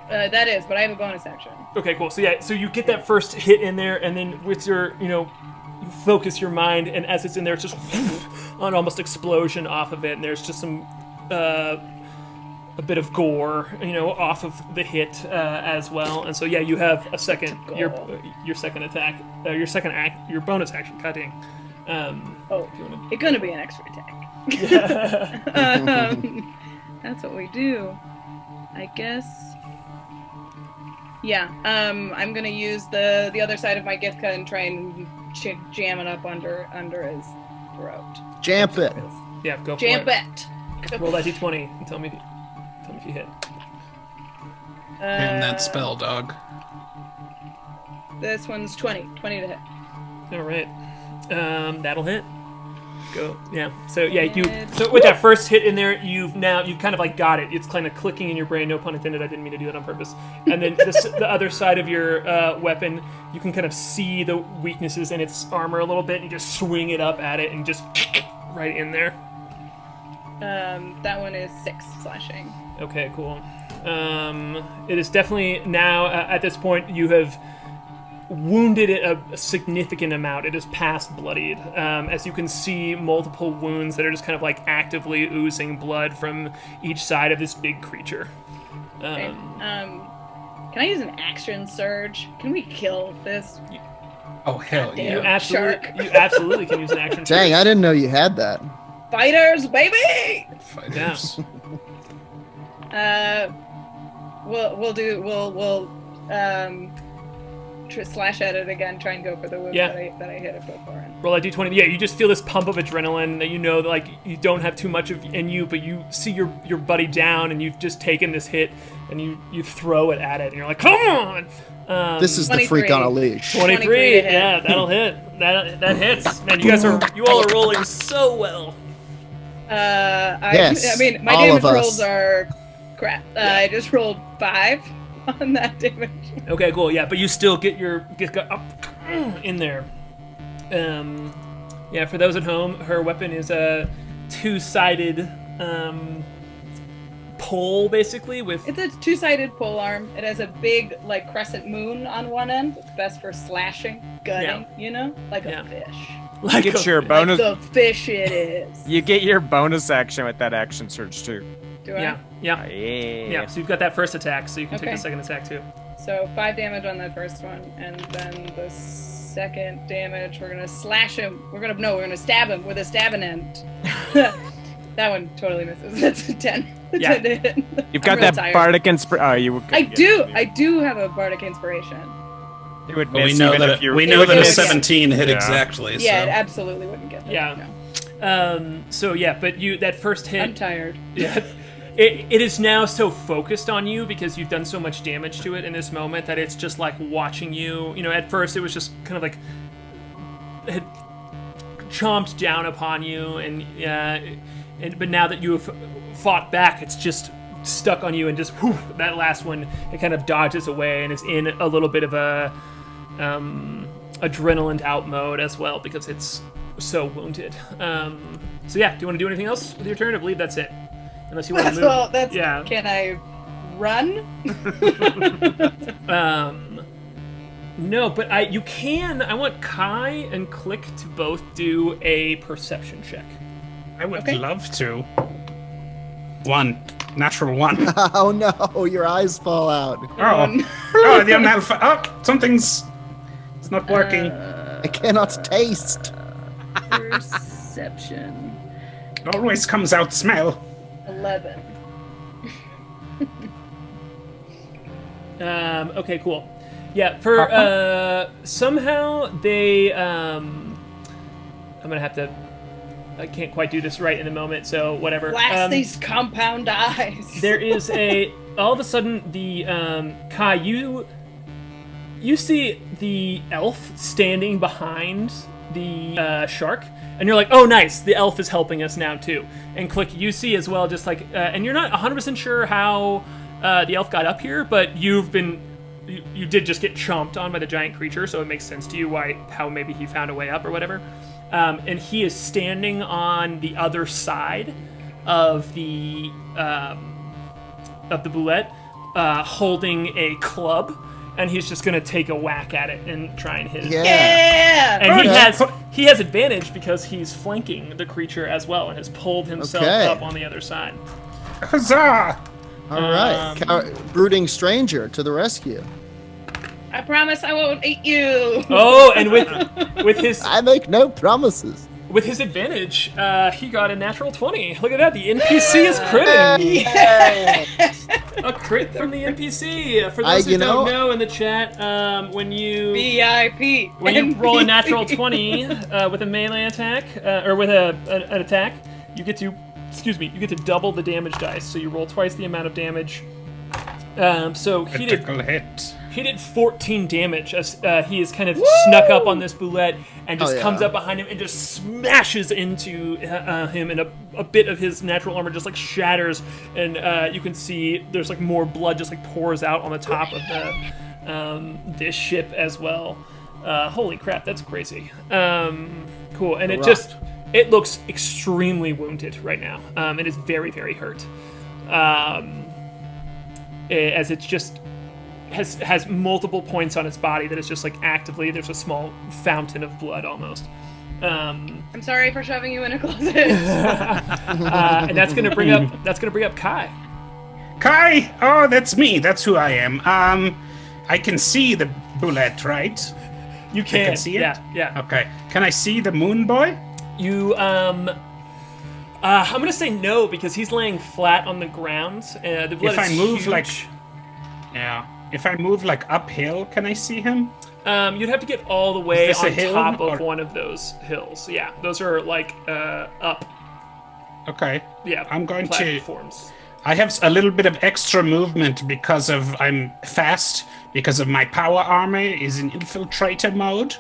That is, but I have a bonus action. Okay, cool. So yeah, so you get that first hit in there, and then with your, you focus your mind, and as it's in there, it's just an almost explosion off of it, and there's just some a bit of gore, off of the hit as well. And so yeah, you have a second your second attack, your bonus action. Cutting. It's gonna be an extra attack. That's what we do, I guess. Yeah. I'm gonna use the other side of my Githka and try and jam it up under his throat. Jamp it. Yeah, go for Jamp it. it. Roll that d20 and tell me if you hit. And that spell, dog. This one's 20 to hit. All right. That'll hit. Go. Yeah. So yeah, so with that first hit in there, you've kind of like got it. It's kind of clicking in your brain. No pun intended. I didn't mean to do that on purpose. And then the other side of your weapon, you can kind of see the weaknesses in its armor a little bit, and you just swing it up at it and just right in there. That one is 6 slashing. Okay, cool. It is definitely now, at this point, you have wounded it a significant amount. It is past bloodied. As you can see, multiple wounds that are just kind of like actively oozing blood from each side of this big creature. Okay. Can I use an action surge? Can we kill this? Oh, hell yeah. You absolutely can use an action surge. Dang, I didn't know you had that. Fighters, baby! Fighters. We'll slash at it again, try and go for the wound that I hit it before. Roll a d20. Yeah, you just feel this pump of adrenaline that that like you don't have too much of in you, but you see your buddy down, and you've just taken this hit, and you throw it at it, and you're like, come on! This is the freak on a leash. 23. Yeah, that'll hit. That hits. Man, you all are rolling so well. Yes, I mean, my all damage of us. rolls are crap. I just rolled 5 on that damage. Okay, cool. Yeah, but you still get up in there. Yeah, for those at home, her weapon is a 2-sided pole, basically. It's a 2-sided pole arm. It has a big crescent moon on one end. It's best for slashing, gutting. Like a fish. Like your bonus. Like the fish it is. You get your bonus action with that action surge too. Do I? Yeah. Yeah. So you've got that first attack, so you can take the second attack too. So 5 damage on that first one, and then the second damage, we're gonna slash him. We're gonna stab him with a stabbing end. That one totally misses. That's a 10. Yeah. 10 to hit. You've got that bardic inspiration. Oh, you. I do have a bardic inspiration. It would Well, miss we know even that if you. we know that a miss. 17 hit exactly. Yeah, so. it absolutely wouldn't get that. Yeah. No. So yeah, but that first hit. I'm tired. Yeah. It is now so focused on you because you've done so much damage to it in this moment that it's just like watching you. At first it was just kind of like it had chomped down upon you, but now that you have fought back, it's just stuck on you, and just that last one, it kind of dodges away and is in a little bit of a adrenaline out mode as well because it's so wounded. So yeah, do you want to do anything else with your turn? I believe that's it. Unless you want to move. Yeah. Can I run? No, but you can. I want K.A.I and Klik to both do a perception check. I would love to. 1. Natural 1. Oh no, your eyes fall out. The unalpha. Something's. It's not working. I cannot taste. Perception. It always comes out smell. 11. Okay, cool. Yeah, for somehow they I'm gonna have to. I can't quite do this right in the moment, so whatever. Blast these compound eyes. There is all of a sudden the K.A.I, you see the elf standing behind the shark, and you're like, oh nice, the elf is helping us now too. And Klik, you see as well, just like, and you're not 100% sure how the elf got up here, but you did just get chomped on by the giant creature, so it makes sense to you how maybe he found a way up or whatever. And he is standing on the other side of the Bulette, holding a club, and he's just gonna take a whack at it and try and hit it. Yeah! And he has advantage because he's flanking the creature as well and has pulled himself up on the other side. Huzzah! All right. Brooding stranger to the rescue. I promise I won't eat you. Oh, and with his I make no promises. with his advantage, he got a natural 20. Look at that, the NPC is critting. A crit from the NPC. For those who don't know in the chat, when you VIP. when you roll a natural 20 with a melee attack or with an attack, you get to double the damage dice. So you roll twice the amount of damage. So he did 14 damage as he is kind of snuck up on this Bulette and just comes up behind him and just smashes into him, and a bit of his natural armor just like shatters, and you can see there's like more blood just like pours out on the top of the this ship as well. Holy crap, that's crazy. Cool, and it looks extremely wounded right now. It is very, very hurt. As it's just has multiple points on its body that is just like actively, there's a small fountain of blood almost. I'm sorry for shoving you in a closet. And that's gonna bring up K.A.I. K.A.I! Oh, that's me. That's who I am. I can see the Bulette, right? You can. I can see it? Yeah. Okay. Can I see the Moonboy? You I'm gonna say no because he's laying flat on the ground. The blood If I move huge. If I move like uphill, can I see him? You'd have to get all the way Is this a on hill, top of or- one of those hills. Yeah, those are like up. Okay. Yeah, I'm going to. platforms. I have a little bit of extra movement because I'm fast, because of my power armor is in infiltrator mode.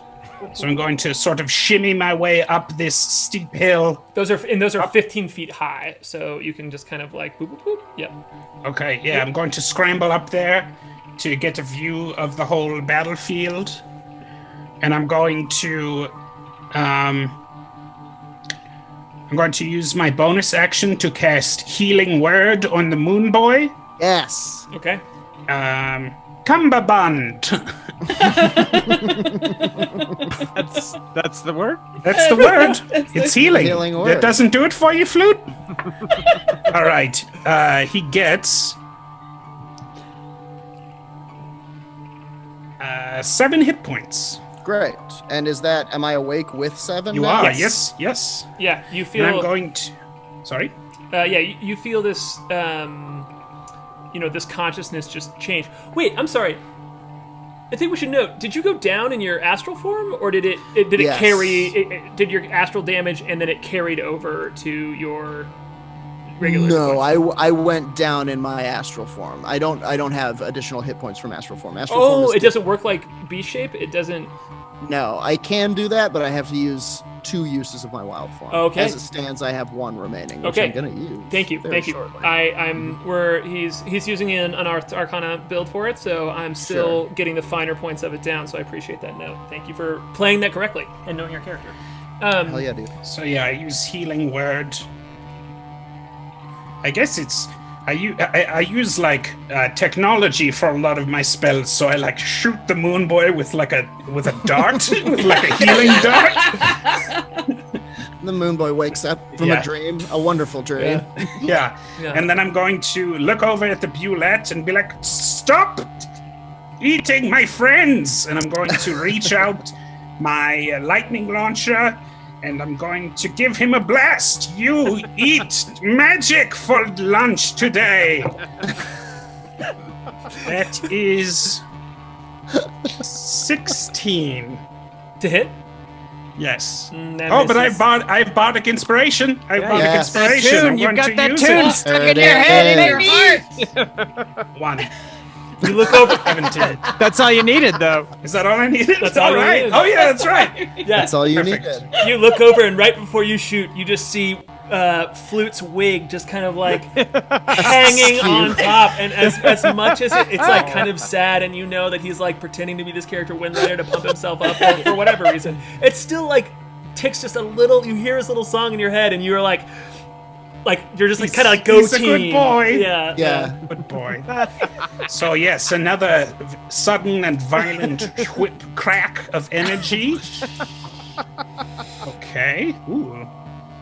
So I'm going to sort of shimmy my way up this steep hill. Those are 15 feet high, so you can just kind of like boop boop boop. Yep. Okay, yeah, I'm going to scramble up there to get a view of the whole battlefield. And I'm going to use my bonus action to cast Healing Word on the Moonboy. Yes. Okay. Cumberbund. That's the word? That's the word. It's healing. Healing word. That doesn't do it for you, Flute? All right. He gets 7 hit points. Great. And am I awake with 7? You now? are, yes. Yeah, you feel. And I'm going to... Sorry? You feel this. This consciousness just change. Wait, I'm sorry. I think we should note. Did you go down in your astral form, or did it Yes. carry? Did your astral damage and then it carried over to your regular? No, form? I went down in my astral form. I don't have additional hit points from astral form. Astral form is it doesn't work like beast shape. It doesn't. No, I can do that, but I have to use 2 uses of my wild form. Okay. As it stands, I have 1 remaining, which Okay. I'm gonna use. Thank you. very shortly. He's using an Arcana build for it, so I'm still getting the finer points of it down. So I appreciate that note. Thank you for playing that correctly and knowing your character. Hell yeah, dude. So yeah, I use Healing Word. I guess it's... I use like technology for a lot of my spells, so I like shoot the Moonboy with a dart, with like a healing dart. The Moonboy wakes up from a dream, a wonderful dream. Yeah. And then I'm going to look over at the Bulette and be like, "Stop eating my friends!" And I'm going to reach out my lightning launcher and I'm going to give him a blast. You eat magic for lunch today. That is 16. To hit? Yes. That Oh, but misses. I've bardic inspiration. I've bardic Yes. That inspiration. tune, I'm you've going got to that use tune it. stuck There in it your head, is. Your baby. heart. 1. You look over. 17. That's all you needed, though. Is that all I needed? That's all you right. needed. Oh, yeah, that's right. Yeah. That's all you Perfect. needed. You look over, and right before you shoot, you just see Flute's wig just kind of like hanging on top. And as much as it's like kind of sad, and you know that he's like pretending to be this character Windrider to pump himself up for whatever reason, it's still like ticks just a little. You hear his little song in your head, and you're like you're just like kind of like go He's a good team. boy. Yeah. Yeah. Good boy. So yes, another sudden and violent whip crack of energy. Okay. Ooh.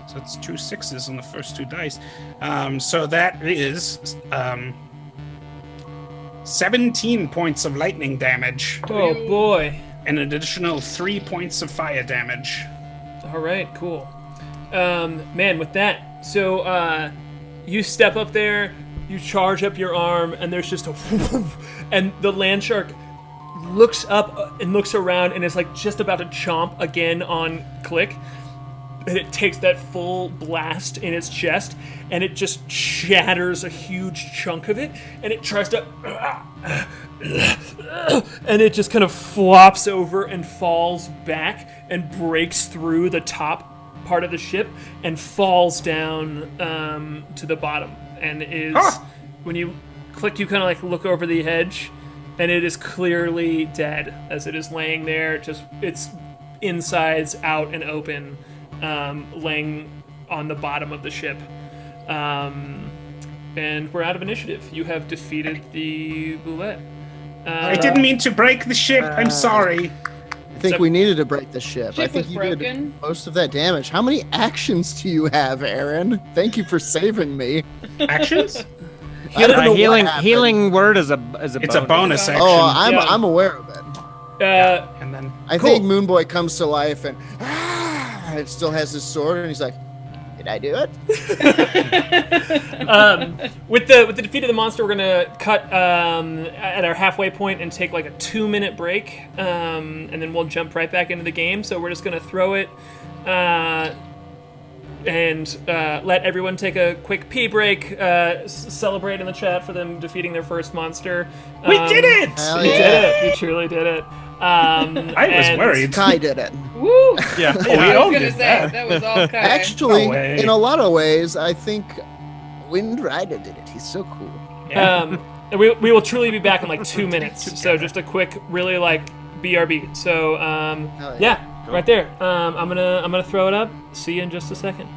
So it's 2 6s on the first 2 dice. So that is 17 points of lightning damage Oh boy. and an additional 3 points of fire damage. All right, cool. Man, with that, so you step up there, you charge up your arm, and there's just a and the land shark looks up and looks around and is like just about to chomp again on Klik. And it takes that full blast in its chest, and it just shatters a huge chunk of it, and it tries to and it just kind of flops over and falls back and breaks through the top part of the ship and falls down to the bottom, and is when you Klik, you kind of like look over the edge, and it is clearly dead as it is laying there, just its insides out and open, laying on the bottom of the ship. And we're out of initiative. You have defeated the Bulette. I didn't mean to break the ship. I'm sorry. I think we needed to break the ship. I Ship think was you broken. did most of that damage. How many actions do you have, Aaron? Thank you for saving me. Actions? I don't know what Healing happened. healing word is a It's a bonus action. Oh, I'm Yeah. I'm aware of it. And then I Cool. think Moonboy comes to life and it still has his sword, and he's like, "Did I do it?" With the defeat of the monster, we're gonna cut at our halfway point and take like a 2-minute break, and then we'll jump right back into the game. So we're just gonna throw it and let everyone take a quick pee break, celebrate in the chat for them defeating their first monster. we did it! Hell You yeah. did it. You truly did it. I was worried. Kai did it. Woo! Yeah. we I all was did gonna say that. was all K.A.I. Actually, No way. in a lot of ways, I think Windrider did it. He's so cool. And we will truly be back in like 2 minutes. So just a quick, really like BRB. So Hell yeah, right there. I'm gonna throw it up. See you in just a second.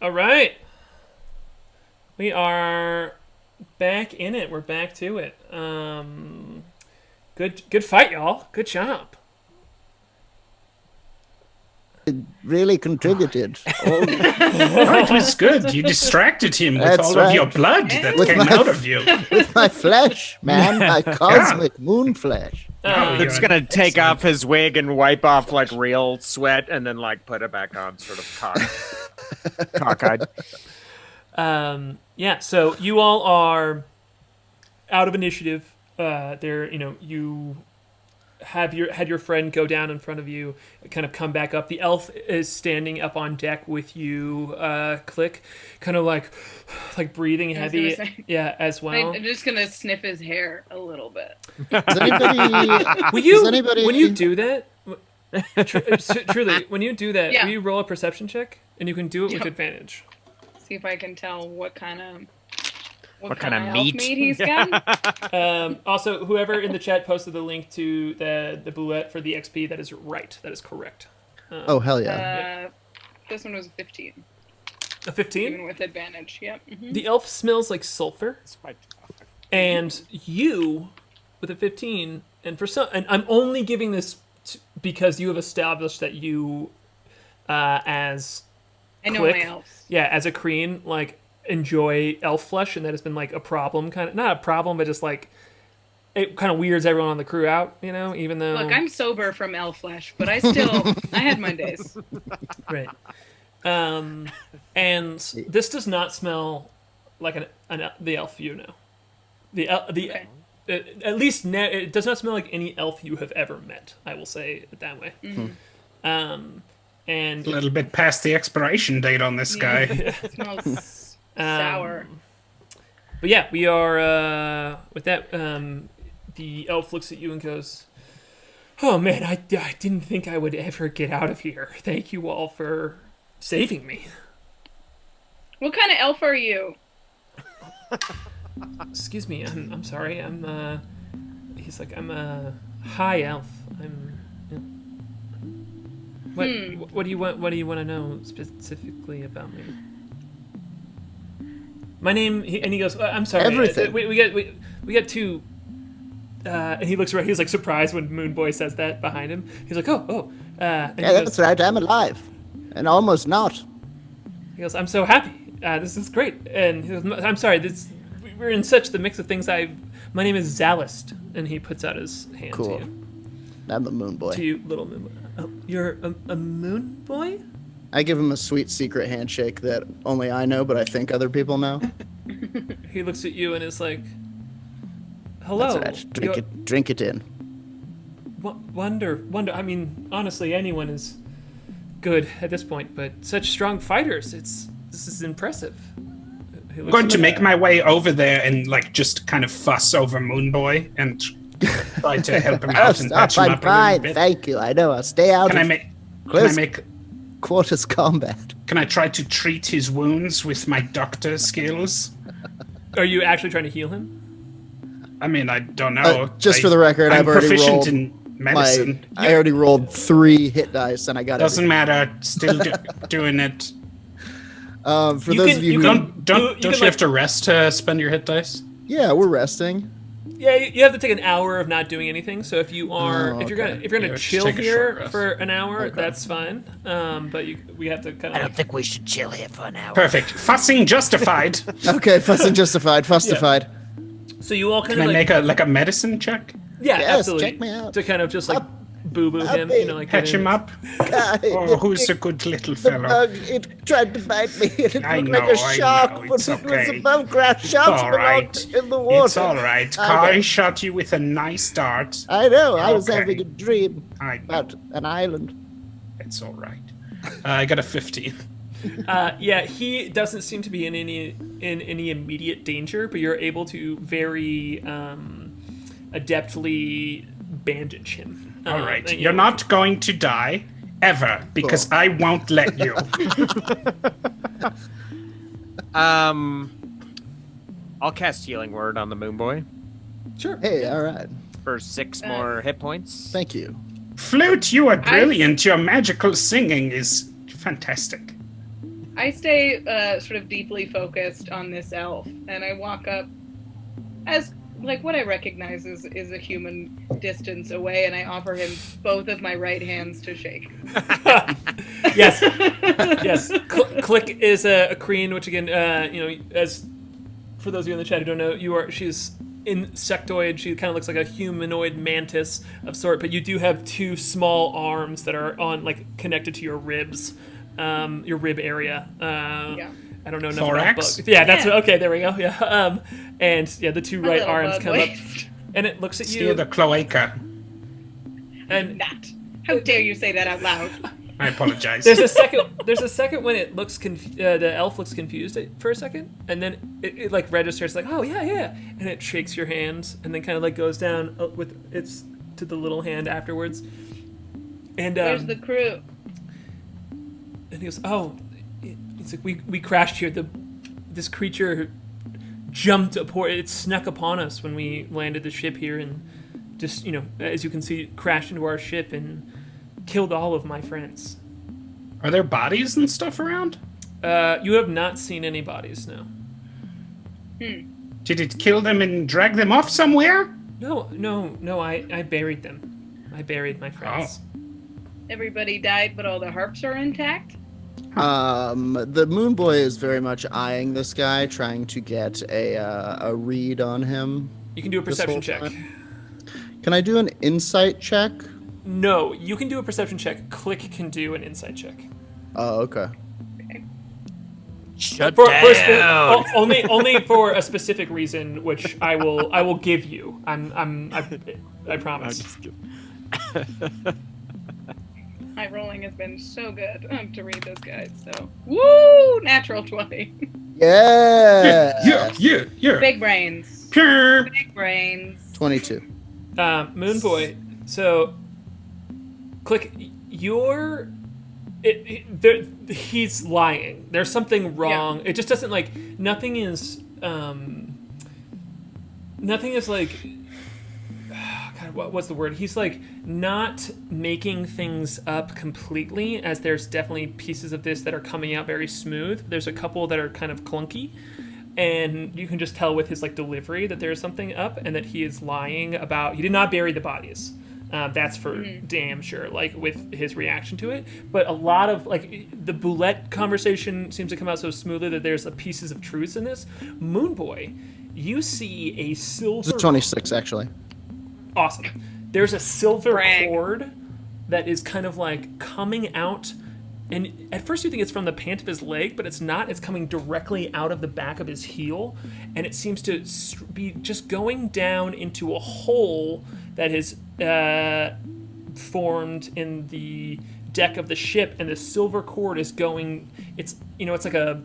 All right. We are back in it. We're back to it. Good fight, y'all. Good job. It really contributed. Oh, it was good. You distracted him with That's all right. of your blood that With came my- out of you. With my flesh, man. My cosmic moon flesh. Luke's gonna take off his wig and wipe off like real sweat, and then like put it back on, sort of cockeyed. Yeah. So you all are out of initiative. You had your friend go down in front of you, kind of come back up. The elf is standing up on deck with you, Klik, kind of like breathing I was gonna heavy. say. Yeah, as well. I'm just gonna sniff his hair a little bit. Does anybody? Will anybody- when you do that, truly, when you do that, Yeah. will you roll a perception check? And you can do it with Yep. advantage. See if I can tell what kind of kinda elf meat? he's got. Also, whoever in the chat posted the link to the Bulette for the XP, that is right. That is correct. Oh, hell yeah. This one was 15, A 15? even with advantage. Yep. Mhm. The elf smells like sulfur. And you, with a 15, and I'm only giving this because you have established that you, as I know Klik, my elves. yeah, as a Kreen, like, enjoy elf flesh, and that has been like a problem, not a problem, but just like it kind of weirds everyone on the crew out, even though Look, I'm sober from elf flesh, but I had my days. right. And this does not smell like the elf Okay. at least it does not smell like any elf you have ever met. I will say it that way. Mm-hmm. And A little bit past the expiration date on this guy. It smells sour. But yeah, we are with that. The elf looks at you and goes, "Oh man, I didn't think I would ever get out of here. Thank you all for saving me." What kind of elf are you? Excuse me, I'm sorry. He's like, I'm a high elf. What do you want? What do you want to know specifically about me? My name, and he goes, I'm sorry. Everything. We got two. And he looks around. He's like surprised when Moonboy says that behind him. He's like, oh. And Yeah, that's right. I'm alive. And almost not. He goes, I'm so happy. This is great. And he goes, I'm sorry. We're in such the mix of things. My name is Zalist, and he puts out his hand Cool. to you. I'm the moon boy. To you, little moon boy. Oh, you're a moon boy? I give him a sweet secret handshake that only I know, but I think other people know. He looks at you and is like, hello. That's right. Drink it in. Wonder. I mean, honestly, anyone is good at this point, but such strong fighters. This is impressive. I'm going to make my way over there and just kind of fuss over Moonboy and try to help him out and patch him I'm up a fine. little bit. Thank you. I know. I'll stay out Can I of make close make quarters combat. Can I try to treat his wounds with my doctor skills? Are you actually trying to heal him? I mean, I don't know. Just for the record, I'm I've already proficient rolled in medicine. I already rolled 3 hit dice, and I got Doesn't everything. matter. Still doing it. For You those can- of you you who can- Don't can, you have to rest to spend your hit dice? yeah, we're resting. Yeah, you have to take an hour of not doing anything. So if you are, Oh, if you're okay. gonna Yeah, just chill take a short here rest. for an hour, that's fine. But we have to kind of. think we should chill here for an hour. Perfect. Fussing justified. Okay, fussing justified. Fustified. So you all kind Can I of make a medicine check? yeah, Yes, absolutely. check me out. To kind of just like boo him, Up like Patch get him in. up. Oh, who's a good little The fellow? bug, it tried to bite me, and it I looked like know, a I shark, know, but it's it was okay. above ground. Sharks all belong right. in the water. It's all right. Okay. Kai shot you with a nice dart. I know. I was Okay. having a dream I know. about an island. It's all right. I got a 15. Yeah, he doesn't seem to be in any immediate danger, but you're able to very adeptly bandage him. All right. and, You're not going to die ever because I won't let you. I'll cast Healing Word on the Moonboy Sure. Hey, all right. for 6 more hit points. Thank you. Flute, you are brilliant. Your magical singing is fantastic. I stay sort of deeply focused on this elf, and I walk up as like what I recognize is a human distance away, and I offer him both of my right hands to shake. Yes, yes. Klik is a Kreen, which again, as for those of you in the chat who don't know, she's insectoid. She kind of looks like a humanoid mantis of sort, but you do have two small arms that are connected to your ribs, your rib area. Yeah. I don't know enough Thorax? about bugs. Yeah, that's okay. There we go. Yeah, and yeah, the two right arms come up, and it looks at you. Steer the cloaca. And Not. How dare you say that out loud? I apologize. There's a second when it looks the elf looks confused for a second, and then it like registers like, oh yeah, and it shakes your hand, and then kind of like goes down with its to the little hand afterwards. And Where's the crew? And he goes, oh, it's like we crashed here. This creature jumped it snuck upon us when we landed the ship here, and just as you can see, crashed into our ship and killed all of my friends. Are there bodies and stuff around? You have not seen any bodies, no. Did it kill them and drag them off somewhere? No, I buried them. I buried my friends. Oh. Everybody died, but all the harps are intact? The Moonboy is very much eyeing this guy, trying to get a read on him. You can do a perception check. Can I do an insight check? No, you can do a perception check. Klik can do an insight check. Oh, okay. Shut down. Only for a specific reason, which I will give you. I promise. My rolling has been so good to read this guide. So, woo! Natural 20. Yeah. Yeah. Big brains. Pure. Big brains. 22. Moonboy. So, Klik, he's lying. There's something wrong. Yeah. It just doesn't nothing is like, God, what's the word? He's like not making things up completely, as there's definitely pieces of this that are coming out very smooth. There's a couple that are kind of clunky, and you can just tell with his delivery that there's something up, and that he is lying about, he did not bury the bodies. That's for damn sure, with his reaction to it. But a lot of, the Bulette conversation seems to come out so smoothly that there's pieces of truth in this. Moonboy, you see a silver... It's 26, actually. Awesome. There's a silver cord that is kind of, coming out, and at first you think it's from the pant of his leg, but it's not. It's coming directly out of the back of his heel, and it seems to be just going down into a hole that has formed in the deck of the ship, and the silver cord is going. It's it's like a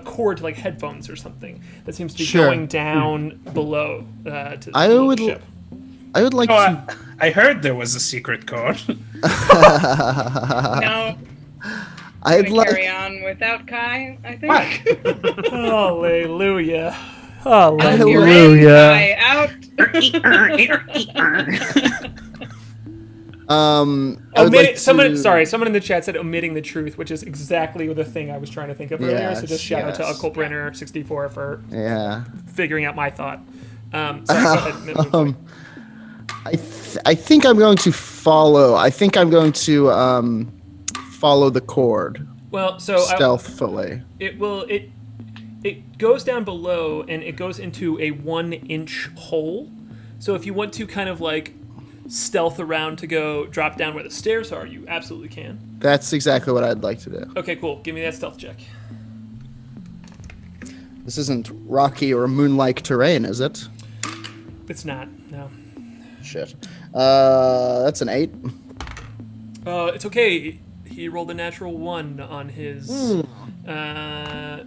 cord to headphones or something that seems to be going down below to the ship. I would like to. I heard there was a secret code. No. I'd like carry on without K.A.I, I think. Hallelujah. Hallelujah. Out. Someone in the chat said omitting the truth, which is exactly the thing I was trying to think of earlier. So just shout out to UncleBrenner64 for figuring out my thought. Sorry, go ahead. I think I'm going to follow. I think I'm going to follow the cord. Well, so stealthily. It goes down below, and it goes into a 1-inch hole. So if you want to kind of stealth around to go drop down where the stairs are, you absolutely can. That's exactly what I'd like to do. Okay, cool. Give me that stealth check. This isn't rocky or moon-like terrain, is it? It's not, no. Shit. That's an 8. It's okay. He rolled a natural 1 on his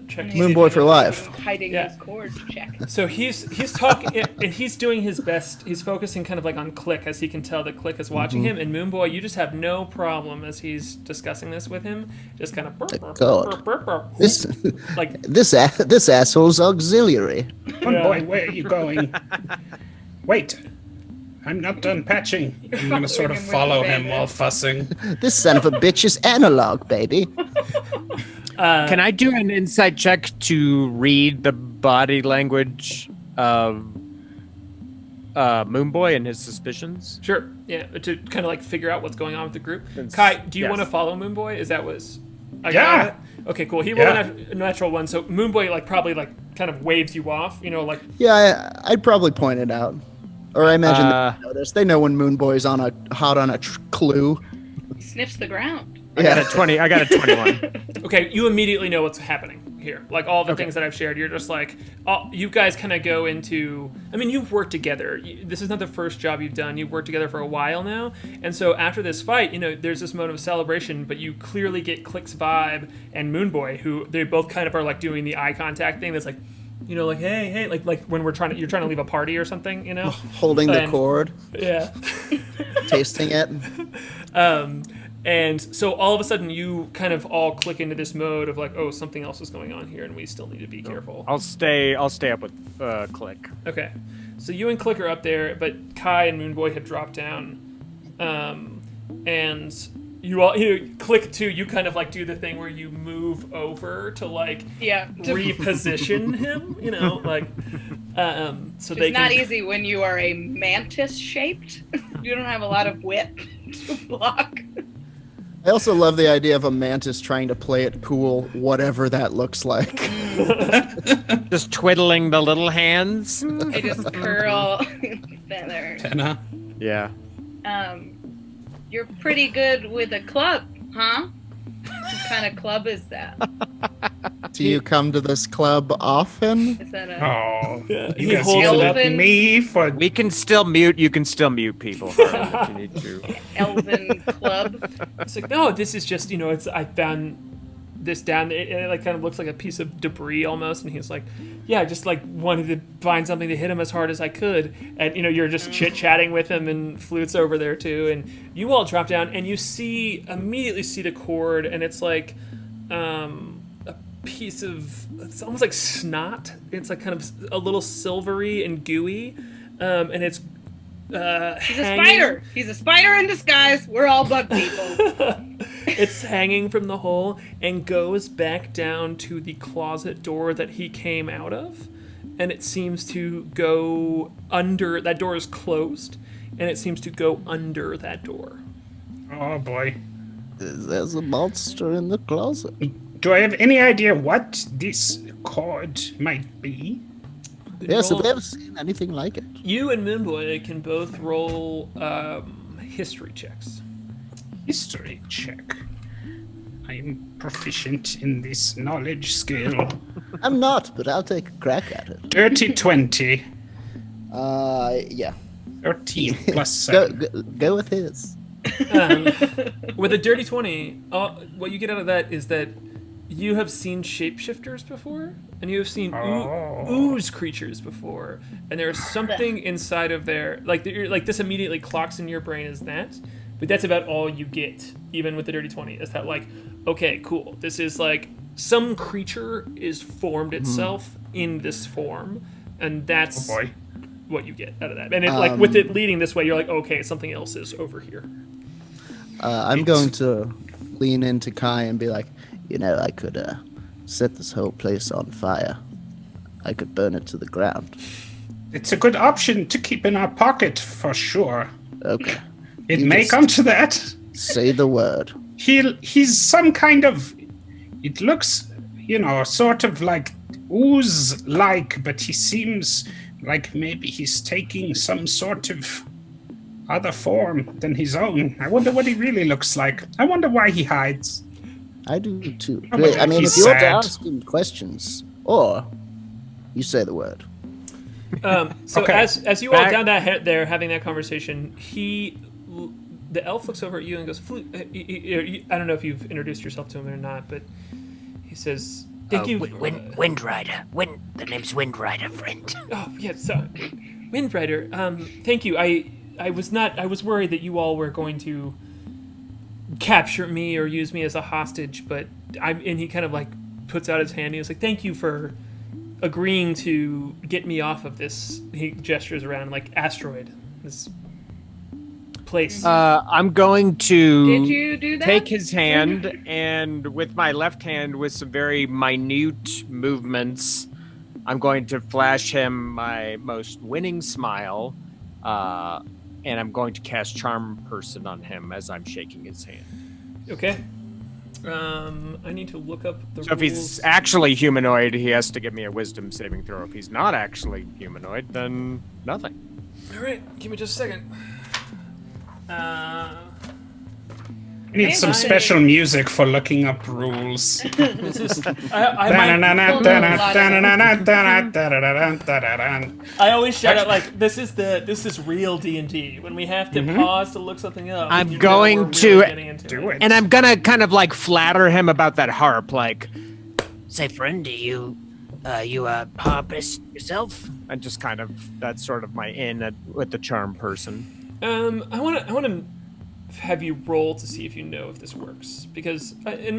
check. Moonboy for life. Hiding his cord check. So he's talking, and he's doing his best. He's focusing kind of on Klik, as he can tell that Klik is watching him. And Moonboy, you just have no problem as he's discussing this with him. Just kind of this asshole's auxiliary. Moonboy, where are you going? Wait. I'm not done patching. I'm going to sort of follow him while fussing. This son of a bitch is analog, baby. Can I do an insight check to read the body language of Moonboy and his suspicions? Sure. Yeah, to kind of like figure out what's going on with the group. Kai, do you want to follow Moonboy? Is that was? Yeah. Okay, cool. He rolled a natural one, so Moonboy like probably like kind of waves you off. You know, like. Yeah, I'd probably point it out, or I imagine they notice. They know when Moonboy's hot on a clue. He sniffs the ground. I got a 20. I got a 21. Okay, you immediately know what's happening here. Like all the things that I've shared, you're just like, you guys kind of go into. I mean, you've worked together. This is not the first job you've done. You've worked together for a while now, and so after this fight, you know, there's this moment of celebration. But you clearly get Klik's vibe and Moonboy, who they both kind of are like doing the eye contact thing. That's like, you know, like hey, like when you're trying to leave a party or something, you know, holding the cord. Yeah. Tasting it. And so all of a sudden you kind of all click into this mode of like, oh, something else is going on here and we still need to be careful. I'll stay up with Klik. Okay. So you and Klik are up there, but K.A.I and Moonboy have dropped down. And Klik too, you kind of like do the thing where you move over to like reposition him, you know, like so it's not easy when you are a mantis shaped. You don't have a lot of width to block. I also love the idea of a mantis trying to play it cool, whatever that looks like. Just twiddling the little hands. They just curl feathers. Yeah. You're pretty good with a club, huh? What kind of club is that? Do you come to this club often? Is that you guys yelled at me for... We can still mute. You can still mute people Harlan, if you need to. Elven club? It's like, no, this is just, you know, I found this down. It like kind of looks like a piece of debris almost. And he's like, yeah, just like wanted to find something to hit him as hard as I could. And, you know, you're just chit-chatting with him and Flute's over there too. And you all drop down and you immediately see the cord and it's like, a piece of, it's almost like snot. It's like kind of a little silvery and gooey, and it's he's a spider. He's a spider in disguise. We're all bug people. It's hanging from the hole and goes back down to the closet door that he came out of, and it seems to go under. That door is closed, and it seems to go under that door. Oh boy! There's a monster in the closet. Do I have any idea what this cord might be? Yes, have we ever seen anything like it? You and Moonboy can both roll history checks. History check. I'm proficient in this knowledge skill. I'm not, but I'll take a crack at it. Dirty 20. Yeah. 13 plus 7. Go with his. With a dirty 20, what you get out of that is that you have seen shapeshifters before, and you have seen ooze creatures before, and there's something inside of there, like this immediately clocks in your brain as that, but that's about all you get, even with the dirty 20, is that like, okay, cool, this is like, some creature is formed itself in this form, and that's what you get out of that. And it, like with it leading this way, you're like, okay, something else is over here. I'm going to lean into K.A.I and be like, you know, I could set this whole place on fire. I could burn it to the ground. It's a good option to keep in our pocket, for sure. Okay. It may come to that. Say the word. He's some kind of... It looks, you know, sort of like ooze-like, but he seems like maybe he's taking some sort of other form than his own. I wonder what he really looks like. I wonder why he hides. I do too. I mean, if you want to ask him questions, or you say the word. So okay. as you all down there having that conversation, the elf looks over at you and goes, Flute, I don't know if you've introduced yourself to him or not, but he says, thank you. Windrider. The name's Windrider, friend. Oh, yeah, so Windrider, thank you. I was worried that you all were going to capture me or use me as a hostage, but and he kind of like puts out his hand. He was like, thank you for agreeing to get me off of this. He gestures around like asteroid, this place. I'm going to Did you do that? take his hand and with my left hand, with some very minute movements, I'm going to flash him my most winning smile, and I'm going to cast Charm Person on him as I'm shaking his hand. Okay. I need to look up the So rules. if he's actually humanoid, he has to give me a wisdom saving throw. If he's not actually humanoid, then nothing. All right, give me just a second. I need some special music for looking up rules. This is I always shout out like this is real D&D when we have to pause to look something up. I'm you know going we're to really getting into do it. And I'm gonna kind of like flatter him about that harp, like, Say, friend, do you a harpist yourself? and just kind of that's sort of my in with the Charm Person. I want to have you roll to see if you know if this works because and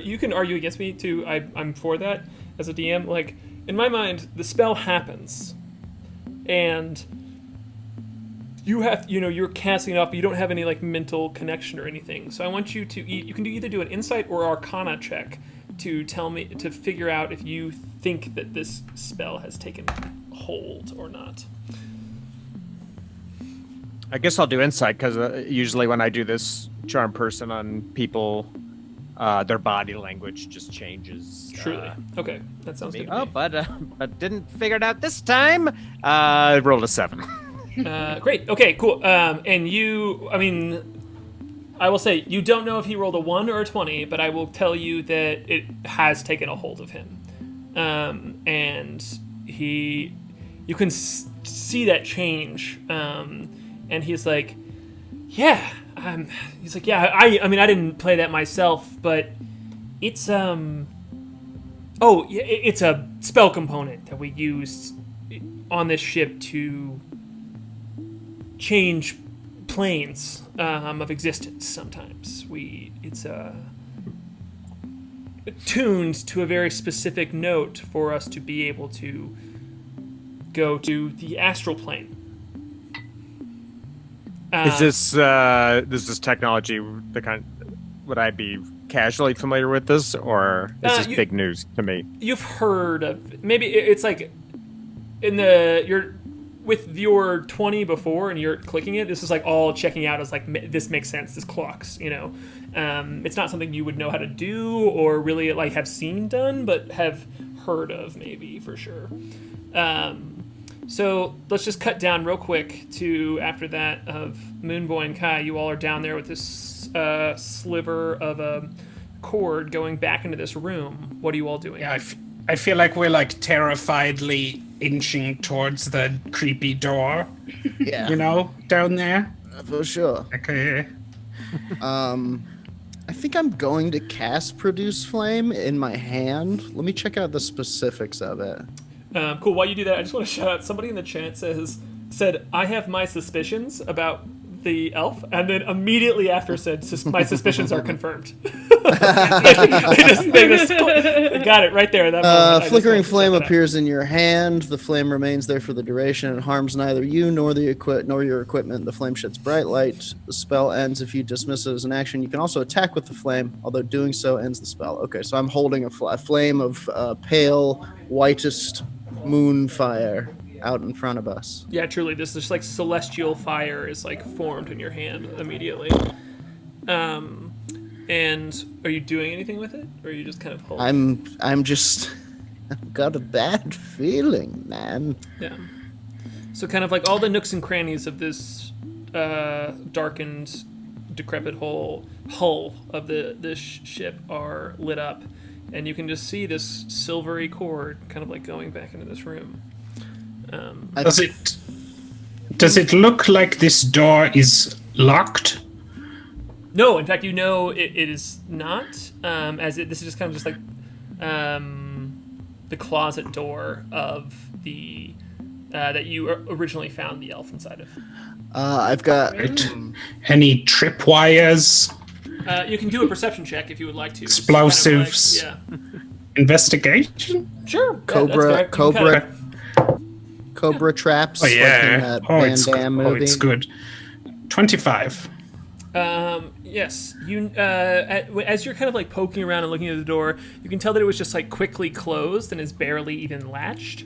you can argue against me too. I'm for that as a DM. Like in my mind, the spell happens, and you're casting it off, but you don't have any like mental connection or anything. So I want you to you can either do an insight or Arcana check to tell me to figure out if you think that this spell has taken hold or not. I guess I'll do insight because usually when I do this Charm Person on people, their body language just changes. Truly. Okay, that sounds good. Oh, but didn't figure it out this time. Rolled a 7. Great. Okay, cool. And you, I mean, I will say you don't know if he rolled a 1 or a 20, but I will tell you that it has taken a hold of him. And you can see that change. And he's like, yeah, he's like, yeah, I mean, I didn't play that myself, but it's, it's a spell component that we used on this ship to change planes of existence sometimes. It's tuned to a very specific note for us to be able to go to the astral plane. Is this technology the kind? Would I be casually familiar with this, or is this big news to me? You've heard of maybe it's like with your 20 before and you're clicking it. This is like all checking out as like this makes sense. This clocks, It's not something you would know how to do or really like have seen done, but have heard of maybe for sure. So let's just cut down real quick to after that of Moonboy and K.A.I. You all are down there with this sliver of a cord going back into this room. What are you all doing? Yeah, I feel like we're like terrifiedly inching towards the creepy door. Yeah. Down there. For sure. Okay. I think I'm going to cast Produce Flame in my hand. Let me check out the specifics of it. Cool. While you do that, I just want to shout out somebody in the chat said I have my suspicions about the elf, and then immediately after said my suspicions are confirmed. They got it right there. That flickering flame appears in your hand. The flame remains there for the duration and harms neither you nor your equipment. The flame sheds bright light. The spell ends if you dismiss it as an action. You can also attack with the flame, although doing so ends the spell. Okay, so I'm holding a flame of pale, whitest moon fire out in front of us. Yeah, truly, this is like celestial fire is like formed in your hand immediately. And are you doing anything with it, or are you just kind of holding? I've got a bad feeling, man. Yeah. So kind of like all the nooks and crannies of this darkened, decrepit hull of this ship are lit up, and you can just see this silvery cord kind of like going back into this room. Does it look like this door is locked? No, in fact, it is not. This is just kind of just like the closet door of the that you originally found the elf inside of. I've got any tripwires. You can do a perception check if you would like to. Explosives. Kind of like, Investigation. Sure. Cobra traps. Oh yeah. Like in that Van Damme movie. It's good. 25. Yes, you. As you're kind of like poking around and looking at the door, you can tell that it was just like quickly closed and is barely even latched,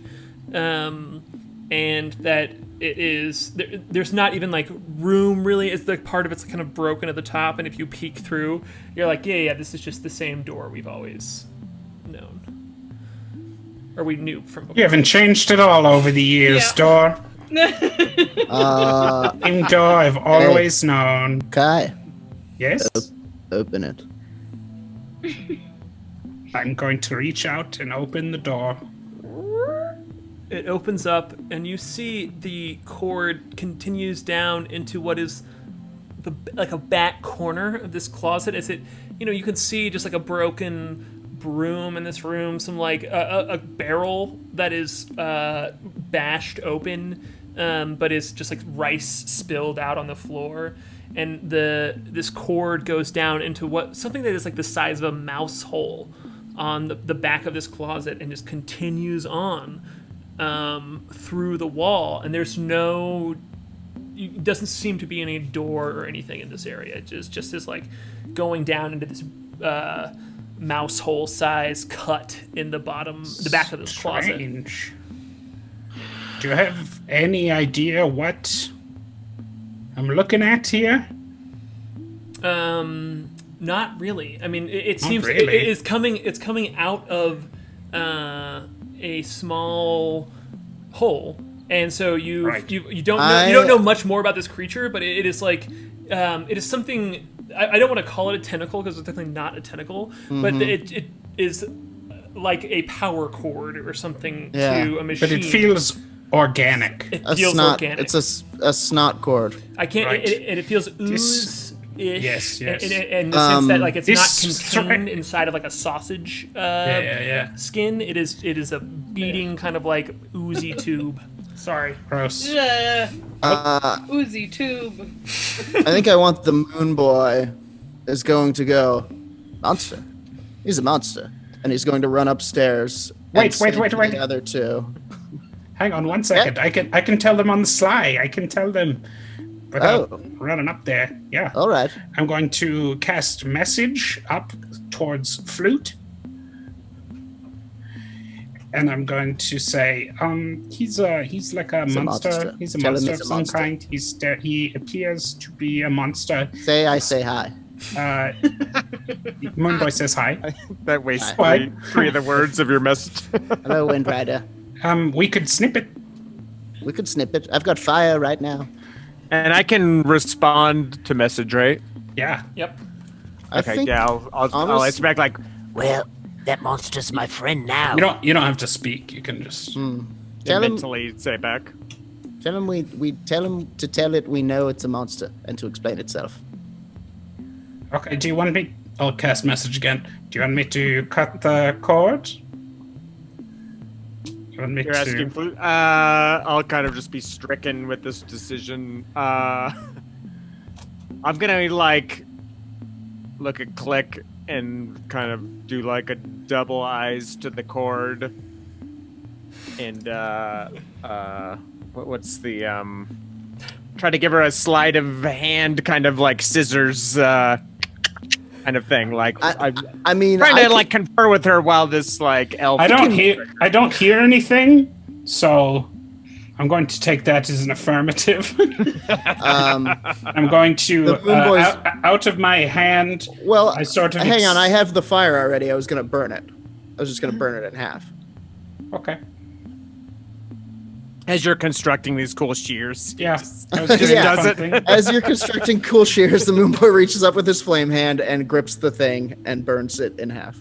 and that it is there's not even like room really. It's like part of it's kind of broken at the top, and if you peek through, you're like, yeah, this is just the same door we've always known, or we knew from before. You haven't changed at all over the years, Yeah. door. Uh, Same door I've always known. Kai, Yes? open it. I'm going to reach out and open the door. It opens up, and you see the cord continues down into what is like a back corner of this closet. As it, you can see just like a broken broom in this room, some like a barrel that is bashed open, but is just like rice spilled out on the floor, and this cord goes down into something that is like the size of a mouse hole on the back of this closet, and just continues on through the wall, and there's it doesn't seem to be any door or anything in this area. It just is like going down into this mouse hole size cut in the back of this closet. Strange. Do you have any idea what I'm looking at here? Not really. I mean, it seems really. it's coming out of a small hole, and so you Right. you don't know much more about this creature, but it is like it is something. I don't want to call it a tentacle because it's definitely not a tentacle, but it is like a power cord or something to a machine. But it feels organic. It A feels snot. organic. It's a snot cord. I can't. Right. It feels ooze-ish. Yes. In the sense that like it's This not contained inside of like a sausage Yeah. skin. It is a beating kind of like oozy tube. Sorry. Gross. Oozy tube. I think I want the Moonboy is going to go, monster. He's a monster. And he's going to run upstairs. and Wait. say to The other two. Hang on 1 second. I can tell them on the sly. I can tell them without running up there. Yeah. All right. I'm going to cast message up towards Flute. And I'm going to say, he's like a monster. He's a Tell him monster he's of a some monster. kind. He appears to be a monster. I say hi. Moonboy says hi. That wastes What? three of the words of your message. Hello, Windrider. We could snip it. We could snip it. I've got fire right now. And I can respond to message, right? Yeah. Yep. I Okay, think yeah, I'll honest- answer back like, Well, that monster's my friend now. You don't have to speak. You can just. Tell him, mentally say back. tell him we tell him to tell it we know it's a monster and to explain itself. Okay. Do you want me? I'll cast message again. Do you want me to cut the cord? Do you want me You're to? asking Flute? I'll kind of just be stricken with this decision. I'm gonna like look at Klik and kind of do like a double eyes to the cord, and what's the try to give her a sleight of hand, kind of like scissors, kind of thing. Like I mean, trying I to can- like confer with her while this like elf. I don't hear anything, so I'm going to take that as an affirmative. I'm going to The Moonboy's- out of my hand. well, I sort of hang on. I have the fire already. I was gonna burn it. I was just gonna burn it in half. Okay. As you're constructing these cool shears. Yeah. I was doing Yeah. something. As you're constructing cool shears, the Moonboy reaches up with his flame hand and grips the thing and burns it in half.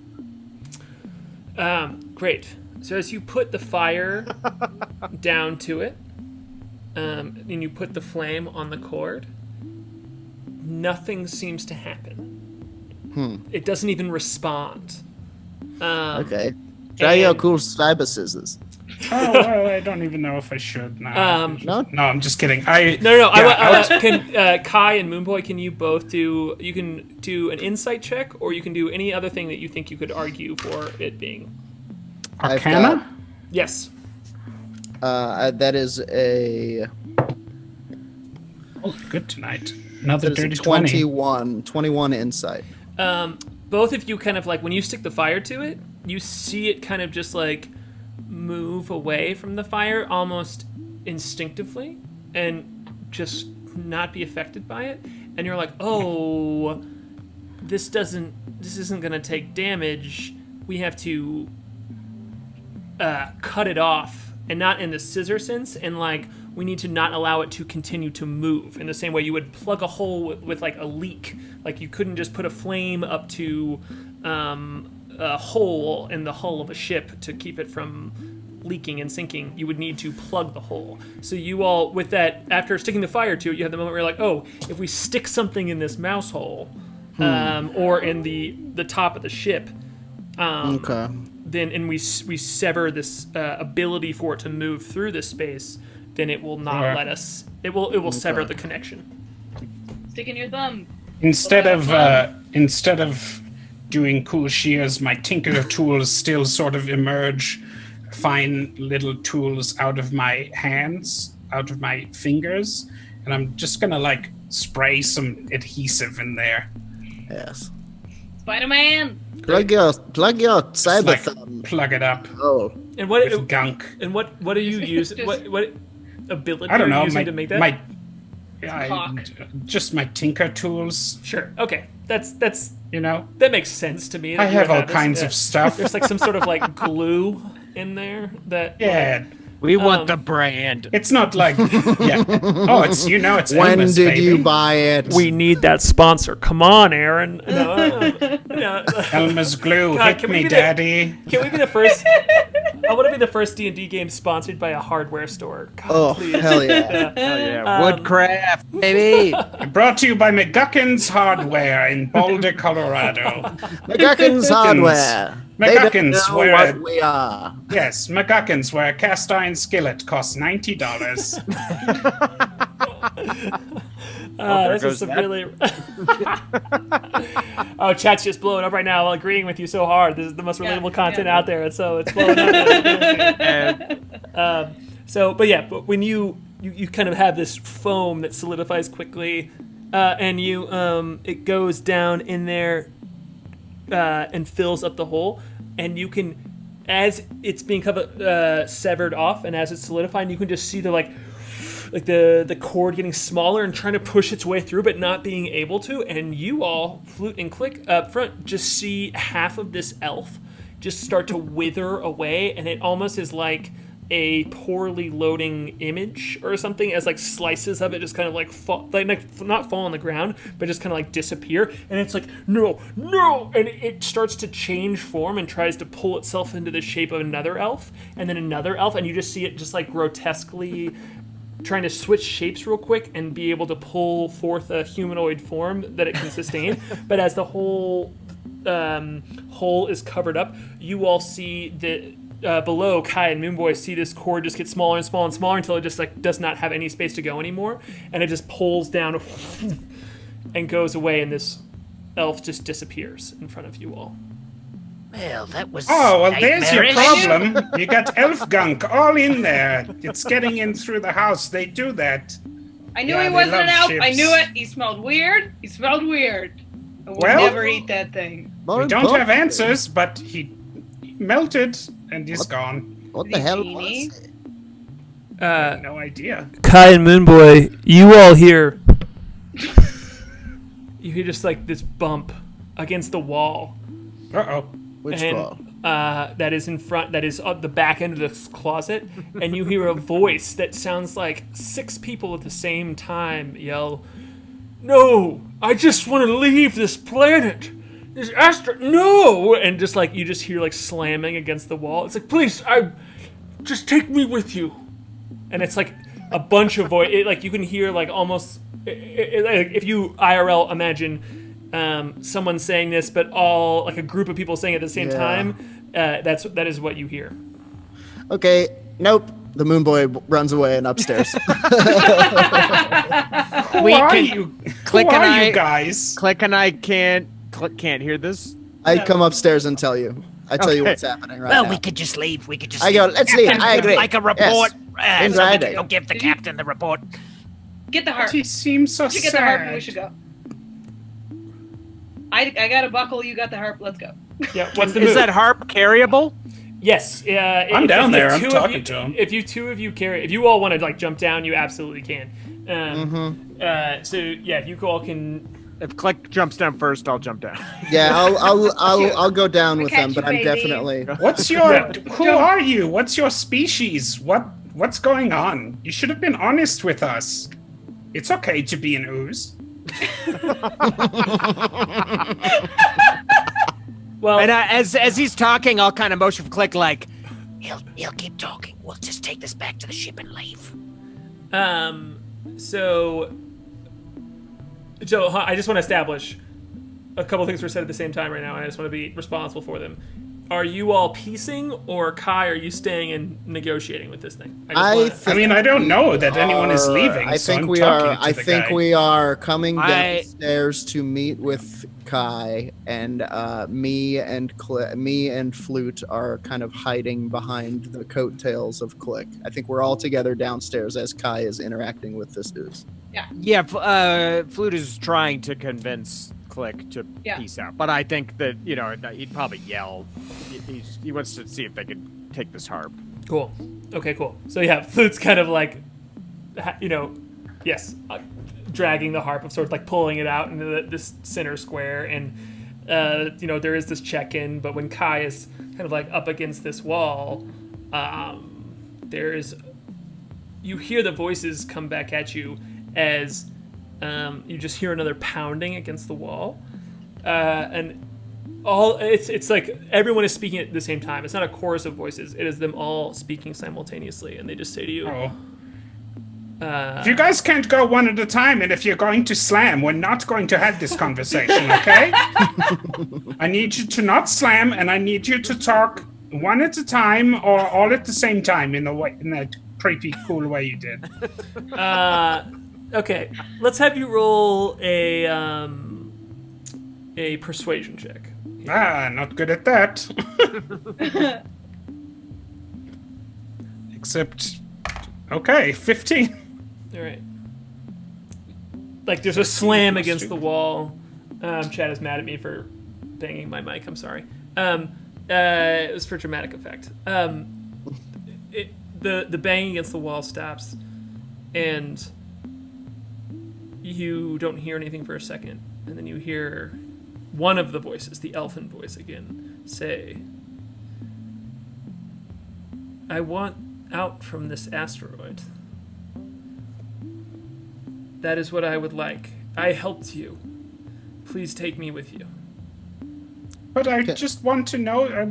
Great. So as you put the fire down to it, and you put the flame on the cord, nothing seems to happen. It doesn't even respond. Okay. Try your and- cool cyber scissors. Oh, well, I don't even know if I should. No, No? no, I'm just kidding. No. Yeah, Can K.A.I and Moonboy? Can you both do? You can do an insight check, or you can do any other thing that you think you could argue for it being. I've Arcana? got- Yes. That is a Oh, good tonight. Another That is a dirty 20. 21 insight. Both of you kind of like when you stick the fire to it, you see it kind of just like move away from the fire almost instinctively and just not be affected by it. And you're like, oh, this isn't gonna take damage. We have to cut it off, and not in the scissor sense, and like we need to not allow it to continue to move in the same way you would plug a hole with like a leak. Like you couldn't just put a flame up to a hole in the hull of a ship to keep it from leaking and sinking. You would need to plug the hole. So you all, with that, after sticking the fire to it, you have the moment where you're like, oh, if we stick something in this mouse hole, or in the top of the ship, Okay. then and we sever this ability for it to move through this space, then it will not let us. It will sever the connection. Stick in your thumb. Instead of doing cool shears, my tinker tools still sort of emerge, fine little tools out of my hands, out of my fingers, and I'm just gonna like spray some adhesive in there. Yes. Spider-Man. Plug your Just cyber like thumb. plug it up Oh. And what with gunk. and what do you use? What ability I don't are you know. using to make that? Cock. Just my tinker tools. Sure. Okay. That's You know, that makes sense to me. I that you have would all this. kinds Yeah. of stuff. There's like some sort of like glue in there that. Yeah, We want the brand. it's not like yeah. Oh, it's it's When Elmer's, did baby. you buy it? We need that sponsor. Come on, Aaron. No. Elmer's glue? God, Hit can we me, be the- daddy. Can we be the first? I want to be the first D&D game sponsored by a hardware store. God, Oh, please. hell yeah. Hell yeah. Woodcraft, baby. Brought to you by McGuckin's Hardware in Boulder, Colorado. McGuckin's Hardware. They don't McGuckin's, know where what we are. yes, McGuckin's, where a cast iron skillet costs $90. This goes is some that. really. Oh, chat's just blowing up right now while agreeing with you so hard. This is the most relatable content out there, and so it's blowing up. But when you kind of have this foam that solidifies quickly, and it goes down in there and fills up the hole, and you can, as it's being severed off, and as it's solidifying, you can just see the cord getting smaller and trying to push its way through, but not being able to. And you all, Flute and Klik up front, just see half of this elf just start to wither away, and it almost is like a poorly loading image or something, as like slices of it just kind of like fall, not fall on the ground, but just kind of like disappear. And it's like, no, and it starts to change form and tries to pull itself into the shape of another elf, and then another elf, and you just see it just like grotesquely trying to switch shapes real quick and be able to pull forth a humanoid form that it can sustain. But as the whole hole is covered up, you all see that below, K.A.I and Moonboy see this cord just get smaller and smaller and smaller until it just like does not have any space to go anymore, and it just pulls down and goes away, and this elf just disappears in front of you all. Well, that was. Oh, well, there's your nightmarish. problem. You got elf gunk all in there. It's getting in through the house. They do that. I knew Yeah, he they wasn't love an elf. I ships. knew it. He smelled weird. I will Well- never eat that thing. More We don't have importantly, answers, but he melted and he's gone. What the hell Genie? was it? No idea. K.A.I and Moonboy, you all hear. You hear just like this bump against the wall. Uh-oh. Which And wall? that is in front, that is at the back end of this closet, and you hear a voice that sounds like 6 people at the same time yell, "No, I just want to leave this planet. This no!" And just like, you just hear like slamming against the wall. It's like, "Please, just take me with you." And it's like a bunch of voice, like you can hear like almost, like if you IRL imagine someone saying this, but all like a group of people saying it at the same Yeah. time. That is what you hear. Okay, nope. The Moonboy runs away and upstairs. Who We are can- you? Klik Who and are I- you guys? Klik and I can't hear this. I come upstairs and tell you. I tell you Okay. what's happening right Well, now. we could just leave. We could just. I go, let's leave. Captain I would agree. like a report. Yes. So we Windrider. can go give the captain the report. Get the harp. He seems so You should get the harp and we sad. should go. I got a buckle, you got the harp, let's go. Yeah, what's the move? Is that harp carryable? Yes. I'm down there. I'm two of talking you- to him. If you two of you carry, if you all want to like jump down, you absolutely can. So yeah, you all can. If Klik jumps down first, I'll jump down. Yeah, I'll go down with them, catch but you, I'm baby. definitely. What's your? Who are you? What's your species? What's going on? You should have been honest with us. It's okay to be an ooze. Well, And as he's talking, I'll kind of motion for Klik like, He'll keep talking. We'll just take this back to the ship and leave. So I just want to establish a couple things were said at the same time right now, and I just want to be responsible for them. Are you all piecing, or Kai, are you staying and negotiating with this thing? I I mean, I don't know that anyone is leaving. I so think I'm we talking are. to I the think guy. we are coming I- downstairs to meet with Kai, and me and Flute are kind of hiding behind the coattails of Klik. I think we're all together downstairs as Kai is interacting with this ooze. yeah, Flute is trying to convince Klik to Yeah. peace out. But I think that, he'd probably yell. He wants to see if they could take this harp. Cool. Okay, cool. So yeah, Flute's kind of like, dragging the harp, of sort of like pulling it out into this center square, and there is this check-in. But when Kai is kind of like up against this wall, you hear the voices come back at you as you just hear another pounding against the wall, and it's like everyone is speaking at the same time. It's not a chorus of voices. It is them all speaking simultaneously, and they just say to you, Oh. If you guys can't go one at a time, and if you're going to slam, we're not going to have this conversation, okay? I need you to not slam, and I need you to talk one at a time or all at the same time in that creepy, cool way you did. okay, let's have you roll a persuasion check. Not good at that. Except, okay, 15. All right. Like there's a slam against the wall. Chad is mad at me for banging my mic. I'm sorry. It was for dramatic effect. The banging against the wall stops, and you don't hear anything for a second, and then you hear one of the voices, the elfin voice again, say, "I want out from this asteroid. That is what I would like. I helped you. Please take me with you." But I just want to know, I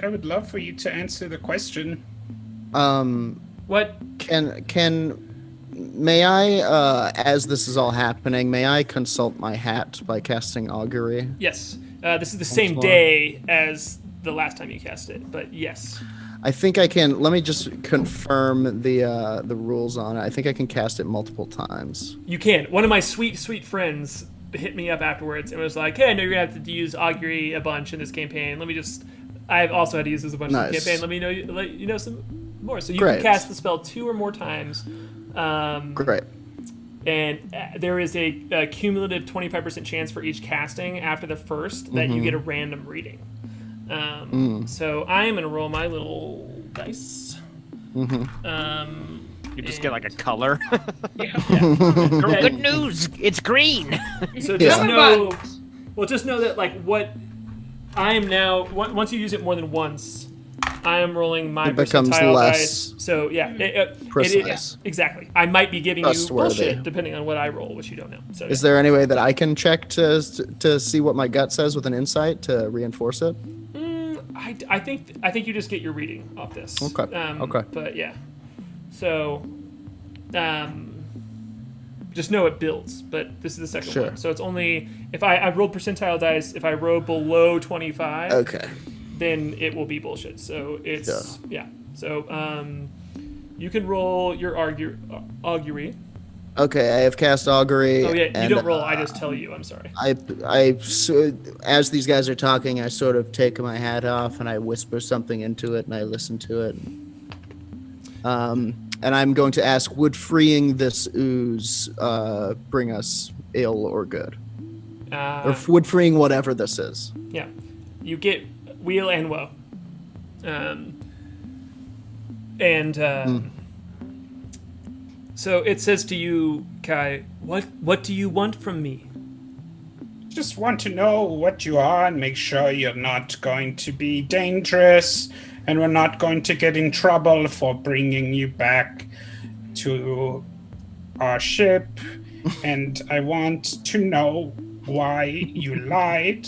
would love for you to answer the question. What? May I, as this is all happening, may I consult my hat by casting augury? Yes. This is the same far? day as the last time you cast it, but yes. I think I can. Let me just confirm the rules on it. I think I can cast it multiple times. You can. One of my sweet, sweet friends hit me up afterwards and was like, "Hey, I know you're gonna have to use augury a bunch in this campaign. I've also had to use this a bunch in the Nice. campaign. Let you know some more." So you Great. can cast the spell 2 or more times. Great. And there is a cumulative 25% chance for each casting after the first that you get a random reading. So I am going to roll my little dice. You just get like a color. Good news, it's green. So just Yeah. know, just know that like what I am now. Once you use it more than once, I am rolling my It becomes percentile less dice. So yeah, precise. exactly. I might be giving you Trustworthy. bullshit depending on what I roll, which you don't know. So Is there any way that I can check to see what my gut says with an insight to reinforce it? I think you just get your reading off this. Okay. Okay. But yeah, so just know it builds. But this is the second Sure. one, so it's only if I rolled percentile dice. If I roll below 25, Okay. then it will be bullshit. So it's Sure. yeah. So you can roll your augury. Okay, I have cast augury. Oh yeah, you and, don't roll. I just tell you. I'm sorry. As these guys are talking, I sort of take my hat off and I whisper something into it and I listen to it. And I'm going to ask, would freeing this ooze bring us ill or good? Or would freeing whatever this is? Yeah. You get weal and woe. So it says to you, K.A.I, what do you want from me? Just want to know what you are and make sure you're not going to be dangerous and we're not going to get in trouble for bringing you back to our ship. And I want to know why you lied.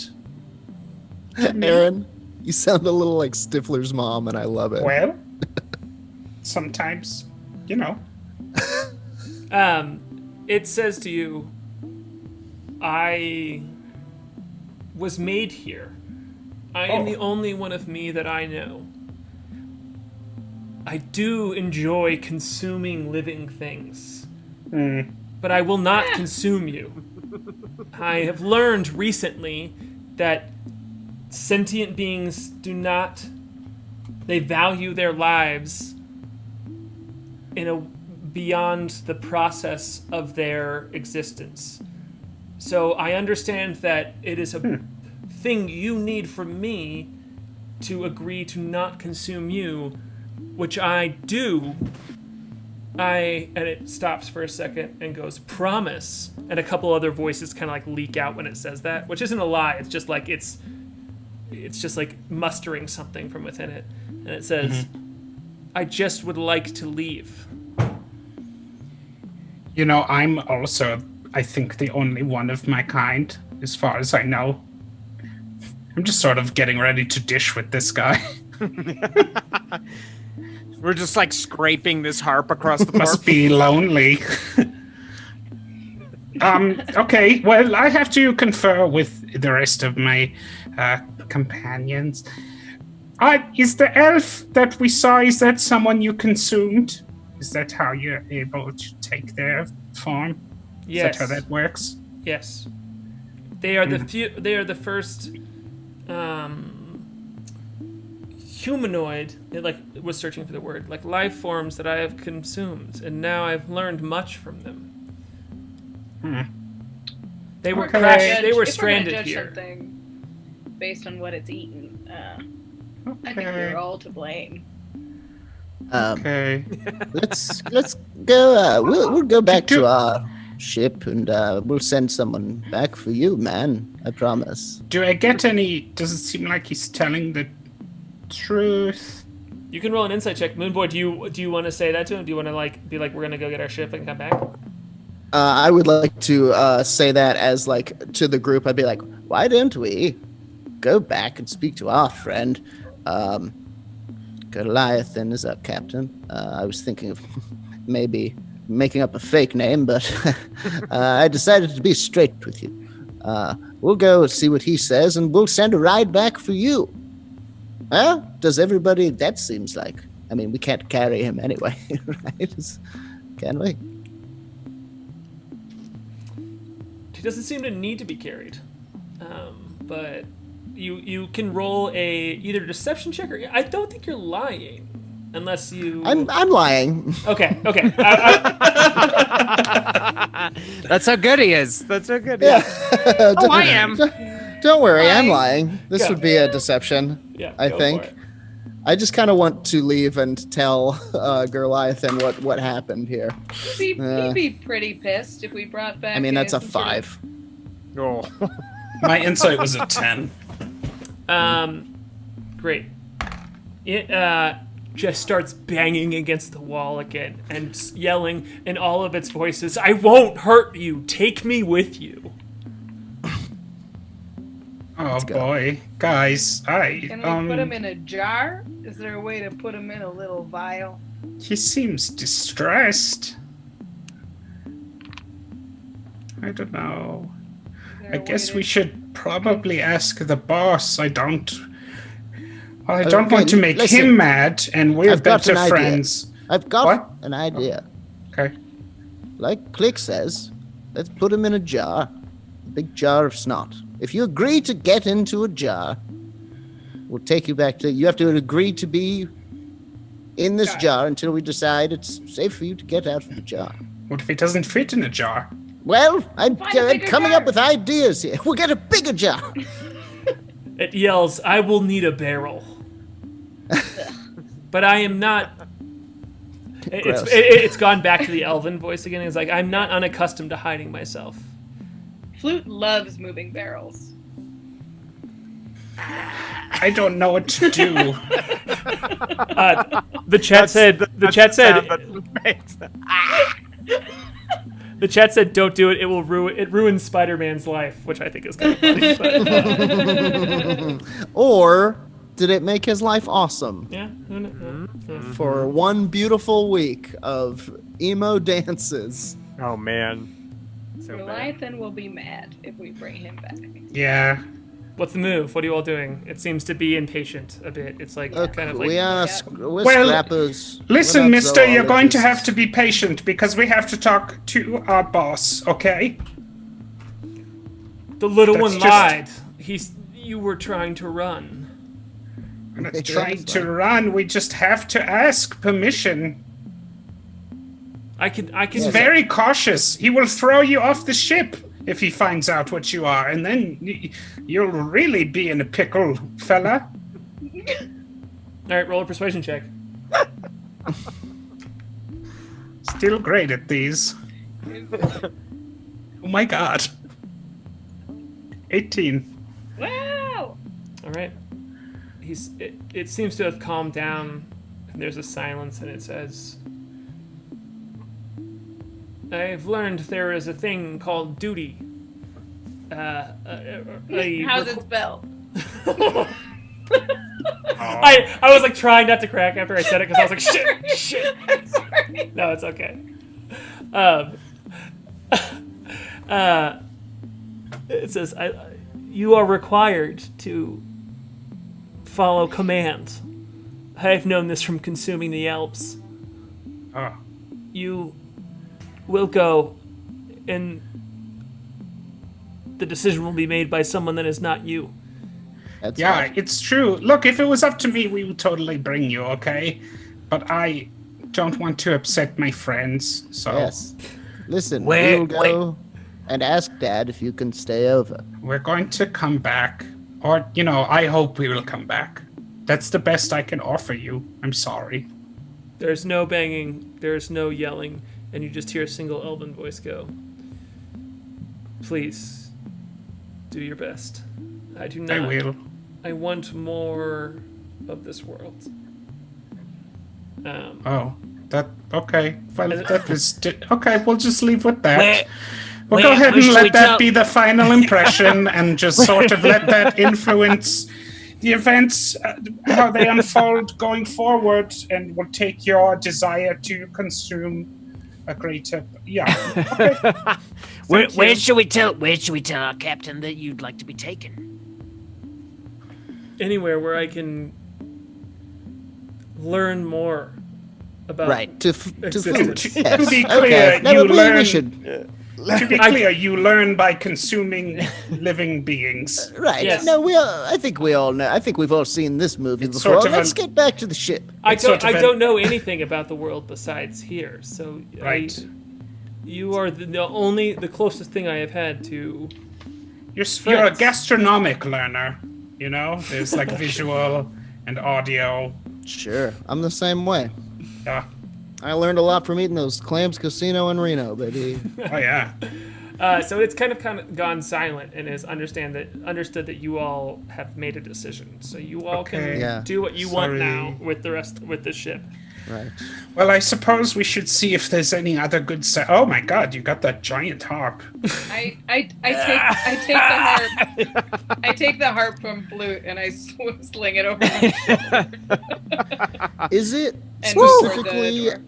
Aaron, you sound a little like Stifler's mom, and I love it. Well, sometimes, you know. It says to you, I was made here. I am the only one of me that I know. I do enjoy consuming living things, but I will not consume you. I have learned recently that sentient beings they value their lives beyond the process of their existence. So I understand that it is a thing you need from me to agree to not consume you, which I do. And it stops for a second and goes, promise. And a couple other voices kind of like leak out when it says that, which isn't a lie. It's just like, it's just like mustering something from within it. And it says, I just would like to leave. You know, I'm also, I think, the only one of my kind, as far as I know. I'm just sort of getting ready to dish with this guy. We're just like scraping this harp across the floor. Must be lonely. Okay, well, I have to confer with the rest of my companions. Is the elf that we saw, is that someone you consumed? Is that how you're able to take their form? Yes. Is that how that works? Yes. They are they are the first humanoid, it was searching for the word, like life forms that I have consumed, and now I've learned much from them. They were stranded here. Something based on what it's eaten, I think we're all to blame. Okay. Let's go. We'll go back to our ship, and we'll send someone back for you, man. I promise. Do I get any? Does it seem like he's telling the truth? You can roll an insight check. Moonboy, do you want to say that to him? Do you want to be like, we're gonna go get our ship and come back? I would like to say that as to the group. I'd be like, why don't we go back and speak to our friend? Goliathan is our captain. I was thinking of maybe making up a fake name, but I decided to be straight with you. We'll go see what he says, and we'll send a ride back for you. Well, does everybody... That seems like... I mean, we can't carry him anyway, right? Can we? He doesn't seem to need to be carried. But you can roll either deception check or... I don't think you're lying. Unless you... I'm lying. Okay. That's how good he is. That's how good he Yeah. is. Oh, I am. Don't worry, I'm lying. This would be a deception, Yeah, I go think. for it. I just kind of want to leave and tell Goliathan what happened here. He'd be pretty pissed if we brought back... I mean, that's a some sort 5. Oh. My insight was a 10. Great. It just starts banging against the wall again and yelling in all of its voices, I won't hurt you. Take me with you. Oh boy, guys, Can we put him in a jar? Is there a way to put him in a little vial? He seems distressed. I don't know. I guess we should probably ask the boss. I don't want to make him mad, and we're better friends. I've got an idea. Okay. Like Klik says, let's put him in a jar. A big jar of snot. If you agree to get into a jar, we'll take you back to... You have to agree to be in this jar until we decide it's safe for you to get out of the jar. What if it doesn't fit in a jar? Well, I'm Find a bigger coming jar. up with ideas here. We'll get a bigger jar. It yells, "I will need a barrel." But I am not... Gross. It's gone back to the elven voice again. It's like, I'm not unaccustomed to hiding myself. Flute loves moving barrels. I don't know what to do. The chat said... The chat said... The chat said, "Don't do it. It will ruin. It ruins Spider-Man's life," which I think is kind of funny. But, Or did it make his life awesome yeah. Who knows? Yeah. for one beautiful week of emo dances? Oh man. So bad. Leviathan will be mad if we bring him back. Yeah. What's the move? What are you all doing? It seems to be impatient a bit. It's like kind of like we're Well, scrappers. Listen, We're not mister, you're going to zoologists. have to be patient because we have to talk to our boss, okay? the little That's one just- lied. You were trying to run. I'm not trying to run. We just have to ask permission. I can. He's very cautious. He will throw you off the ship if he finds out what you are, and then you'll really be in a pickle, fella. All right, roll a persuasion check. Still great at these. Oh my god. 18. Wow! All right. It seems to have calmed down, and there's a silence, and it says, "I've learned there is a thing called duty. How's it spelled? I was like trying not to crack after I said it because I was like, shit. I'm sorry. No, it's okay. It says, you are required to follow commands. I've known this from consuming the Alps. Oh. You will go, and the decision will be made by someone that is not you. That's Yeah, right. it's true. Look, if it was up to me, we would totally bring you, okay? But I don't want to upset my friends, so Yes. Listen, Wait, we'll go and ask Dad if you can stay over. we're going to come back. Or, I hope we will come back. That's the best I can offer you. I'm sorry. There's no banging, there's no yelling, and you just hear a single elven voice go, "Please, do your best. I do not. I will. I want more of this world." Oh, okay. Well, that was... Okay, we'll just leave with that. Wait, We'll go wait, ahead who and should we let that tell? be the final impression and just sort of let that influence the events, how they unfold going forward, and we'll take your desire to consume a greater... Yeah. Okay. Where should we tell our captain that you'd like to be taken? Anywhere where I can learn more about Right. To Existence. food. To Yes. be clear, Okay. No, you but learn... we should. To be clear, you learn by consuming living beings. Right. Yes. No, I think we all know. I think we've all seen this movie It's before. sort of Let's a- get back to the ship. I It's sort don't. of I a- don't know anything about the world besides here. So Right. you are the closest thing I have had to. You're a Friends. gastronomic learner, There's like visual and audio. Sure. I'm the same way. Yeah. I learned a lot from eating those clams casino in Reno, baby. Oh, yeah. So it's kind of gone silent and has understood that you all have made a decision. So you all Okay. can Yeah. do what you want Sorry. now with the ship. Right. Well, I suppose we should see if there's any other good Oh my god, you got that giant harp. I take the harp. I take the harp from Flute and I sling it over my shoulder. Is it And toward the specifically? door.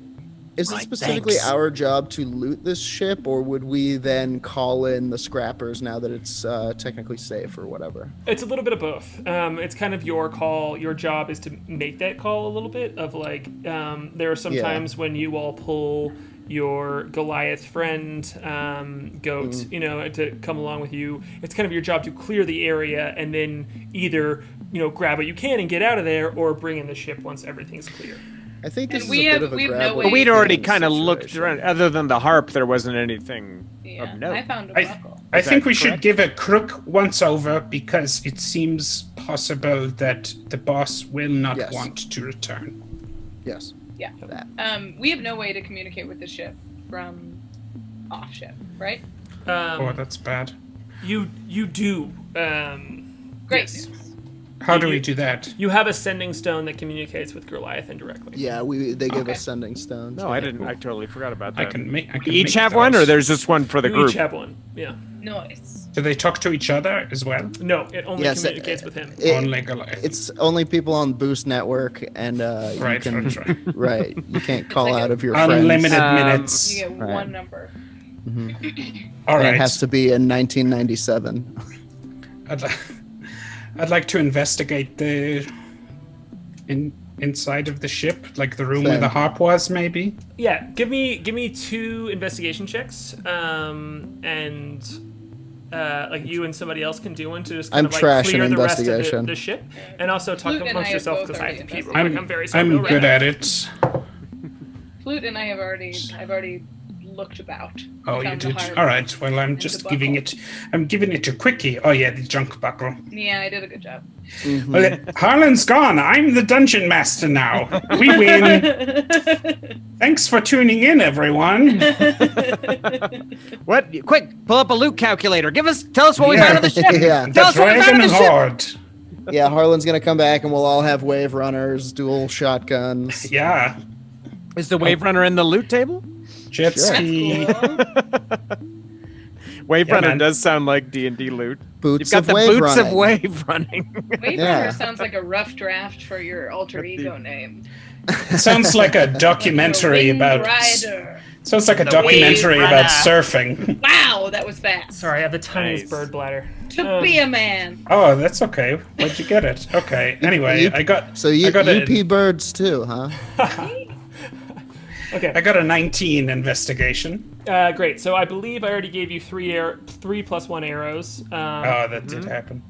Is it Right, specifically thanks. our job to loot this ship, or would we then call in the scrappers now that it's technically safe or whatever? It's a little bit of both. It's kind of your call. Your job is to make that call a little bit of like, there are some Yeah. times when you all pull your Goliath friend, Goat, to come along with you. It's kind of your job to clear the area and then either, grab what you can and get out of there or bring in the ship once everything's clear. I think this And is we a have- bit of a we have grab. no what way- But we'd you already can kind of looked situation. around. Other than the harp, there wasn't anything Yeah, of note. I found a buckle. I Is think that we should correct? give a crook once over because it seems possible that the boss will not Yes. want to return. Yes. Yeah. That. We have no way to communicate with the ship from off ship, right? Oh, that's bad. You do. Great yes. news. How do we do that? You have a sending stone that communicates with Goliath indirectly. Yeah, they give Okay. us sending stones. No, I didn't. I totally forgot about that. I can make. I can We each make have one, or those. there's just one for the You group? each have one. Yeah. Nice. Do they talk to each other as well? No, it only Yes, communicates with him. Only Goliath. It's only people on Boost Network, and you right, can, right, right. right. You can't call like out a- of your Unlimited friends. minutes. You get Right. one number. All And right. it has to be in 1997. I'd like to investigate the inside of the ship, like the room where the Same. harp was, maybe. Yeah, give me 2 investigation checks, and like you and somebody else can do one to just kind I'm of like trash clear in the rest of investigation. the ship, and also talk Flute and amongst I have yourself both because I have to already pee. investigated. I'm very sorry. I'm good at it. Flute and I have already looked about. Oh, you Found the did. harp All right. Well, I'm and just the giving buckle. it. I'm giving it a quickie. Oh yeah, the junk buckle. Yeah, I did a good job. Well, Harlan's gone. I'm the dungeon master now. We win. Thanks for tuning in, everyone. What? Quick, pull up a loot calculator. Tell us what we Yeah. found on the ship. Yeah. The Tell us what we found dragon on the ship. horde. Yeah, Harlan's gonna come back, and we'll all have wave runners, dual shotguns. Yeah. Is the wave runner in the loot table? Jet Sure. ski. Cool. Wave Yeah, runner man. does sound like D&D loot. Boots You've got of the wave boots running. of wave running. Wave Yeah. Runner sounds like a rough draft for your alter ego name. It sounds like a documentary about. Windrider. Sounds like a The documentary wave about runner. surfing. Wow, that was fast. Sorry, I have the tiniest Nice. bird bladder. To be a man. Oh, that's okay. Where'd you get it? Okay. Anyway, You- I got. So you I got pee a, birds too, huh? Okay. I got a 19 investigation. Great. So I believe I already gave you 3 plus 1 arrows. Oh, that did happen.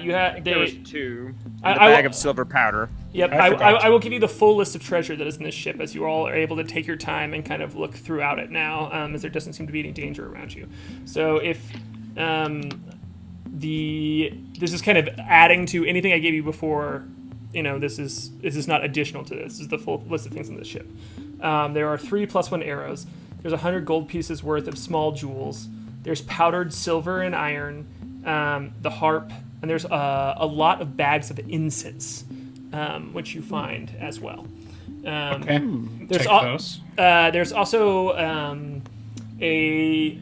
You had There was they. 2. I- And I a bag will- of silver powder. Yep, I forgot. I will give you the full list of treasure that is in this ship as you all are able to take your time and kind of look throughout it now, as there doesn't seem to be any danger around you. So if this is kind of adding to anything I gave you before, this is not additional to this. This is the full list of things in this ship. There are 3 plus 1 arrows. There's 100 gold pieces worth of small jewels. There's powdered silver and iron, the harp, and there's a lot of bags of incense, which you find as well. Okay. There's Take al- those. There's also a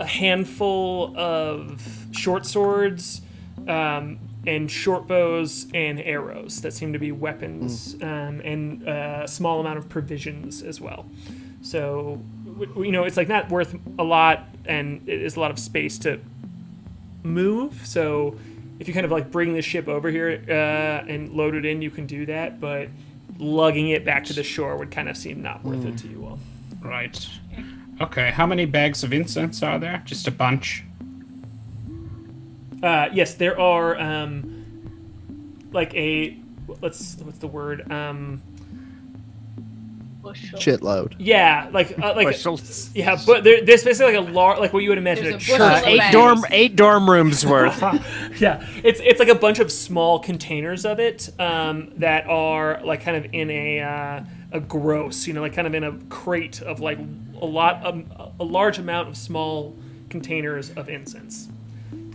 handful of short swords and short bows and arrows that seem to be weapons, and a small amount of provisions as well. So, it's like not worth a lot, and it is a lot of space to move. So, if you kind of like bring the ship over here and load it in, you can do that. But lugging it back to the shore would kind of seem not worth it to you all. Right. Okay. How many bags of incense are there? Just a bunch. Yes, there are like what's the word? Bushel. Shitload. Yeah, like Bushels. yeah, but there's basically like a large, like what you would imagine There's a a church. bushel of would bags. be. 8 dorm rooms worth. Yeah, it's like a bunch of small containers of it that are like kind of in a gross, like kind of in a crate of like a large amount of small containers of incense.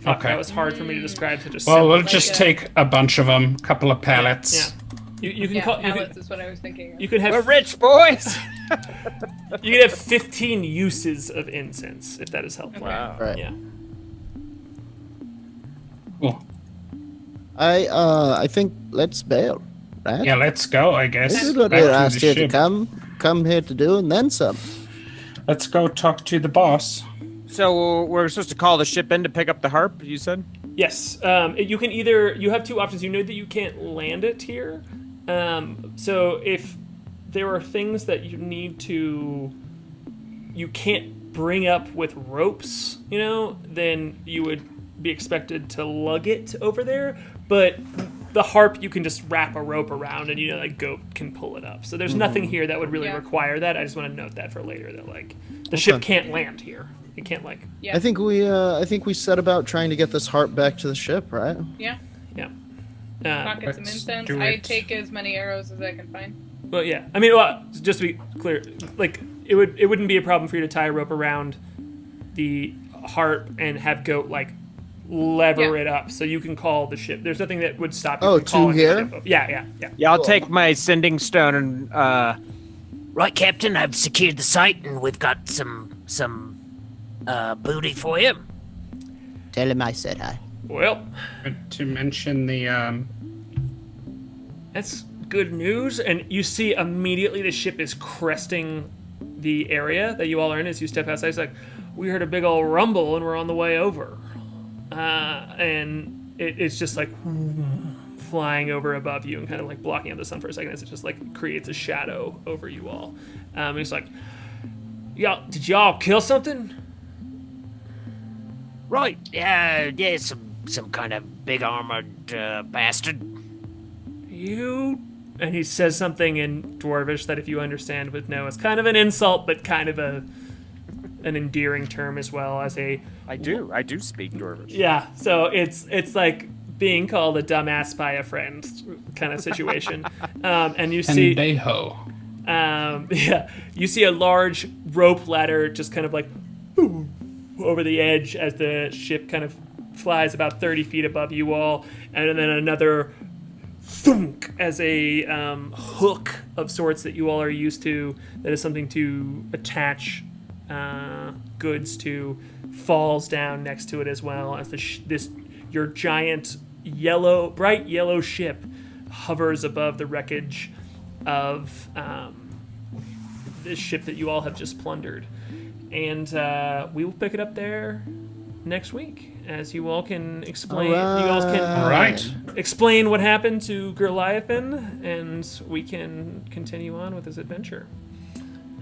Okay. That was hard for me to describe, so just Well, we'll Like just a- take a bunch of them, couple of yeah. pallets. You can Yeah, call pallets is what I was thinking. you could We're have rich, boys. you could have 15 uses of incense if that is helpful. Wow. Right. Yeah. Cool. I think let's bail. Right? Yeah, let's go, I guess. This is what Back we're to asked the here to ship. come here to do, and then some. Let's go talk to the boss. So we're supposed to call the ship in to pick up the harp, you said? Yes. You can you have 2 options. You know that you can't land it here. So if there are things that you can't bring up with ropes, then you would be expected to lug it over there. But the harp you can just wrap a rope around, and like goat can pull it up. So there's nothing here that would really require that. I just want to note that for later, that like the ship can't land here. It can't like. I think we set about trying to get this harp back to the ship, right? Yeah. Yeah. Pocket some incense. I take as many arrows as I can find. Well, yeah. I mean, just to be clear, like it wouldn't be a problem for you to tie a rope around the harp and have goat like lever it up, so you can call the ship. There's nothing that would stop you from calling the ship up. Yeah. Yeah, I'll take my sending stone and Right, Captain, I've secured the site and we've got some booty for you. Tell him I said hi. Well, To mention the that's good news. And you see immediately the ship is cresting the area that you all are in as you step outside. It's like, we heard a big old rumble and we're on the way over. And it's just like flying over above you and kind of like blocking out the sun for a second as it just like creates a shadow over you all. It's like, did y'all kill something? Right, yeah, some kind of big armored bastard. You? And he says something in Dwarvish that if you understand would know is kind of an insult, but kind of an endearing term as well as a... I do speak Dwarvish. Yeah, so it's like being called a dumbass by a friend kind of situation. And you see... Pendejo. You see a large rope ladder just kind of like over the edge as the ship kind of flies about 30 feet above you all, and then another thunk as a hook of sorts that you all are used to, that is something to attach goods to, falls down next to it as well as your giant bright yellow ship hovers above the wreckage of this ship that you all have just plundered. And we will pick it up there next week, as you all can explain. You all can explain what happened to Goliathan, and we can continue on with this adventure.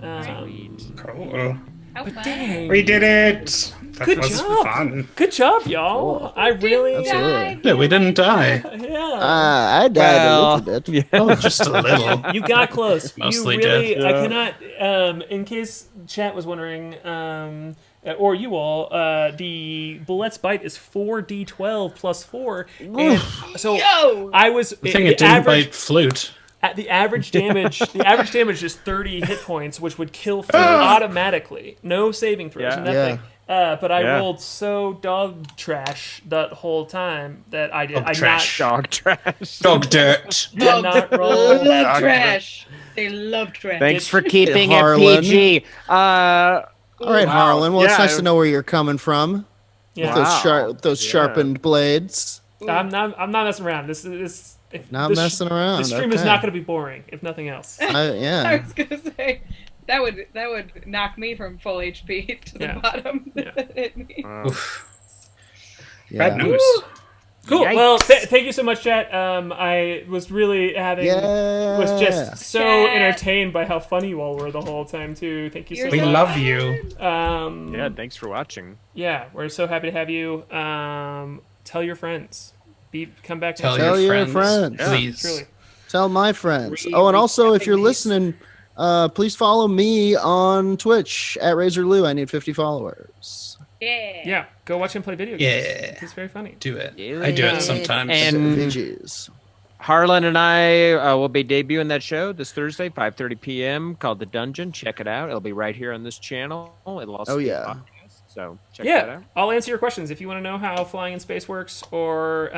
Cool. But dang, We did it. That good was job! fun. Good job, y'all! Cool. I really, Absolutely. Yeah, we didn't die. yeah. I died a little bit. Oh, just a little. You got close. Mostly you really, dead. I cannot. In case chat was wondering, or you all, the Bulette's bite is 4d12 plus 4, and so I was. The thing it didn't bite Flute. At the average damage, is 30 hit points, which would kill Flute automatically. No saving throws, nothing. But I rolled so dog trash that whole time that I did. Dog trash. Dog dirt. Did not roll. Love trash. They love trash. Thanks for keeping it Harlan. PG. All right, Harlan. Well, it's Yeah. nice to know where you're coming from. Yeah. With those sharpened blades. I'm not messing around. This Not messing around. The stream is okay. not going to be boring, if nothing else. I Yeah. was gonna say that would knock me from full HP to the bottom. Yeah. Hit me. Bad news. Cool. Yikes. Well, thank you so much, chat. I was really was just so Chat. entertained by how funny you all were the whole time too. Thank you so We much. love you. Yeah, thanks for watching. Yeah, we're so happy to have you. Tell your friends. Come back. Tell next week. your friends. Please. Truly. Tell my friends. Oh, and also, if you're listening, please follow me on Twitch at RazorLou. I need 50 followers. Yeah, go watch him play video games. Yeah. He's very funny. Do it. I do it sometimes. And VGs. Harlan and I will be debuting that show this Thursday, 5:30 p.m. called The Dungeon. Check it out. It'll be right here on this channel. It'll also be a podcast, so check that out. I'll answer your questions if you want to know how flying in space works or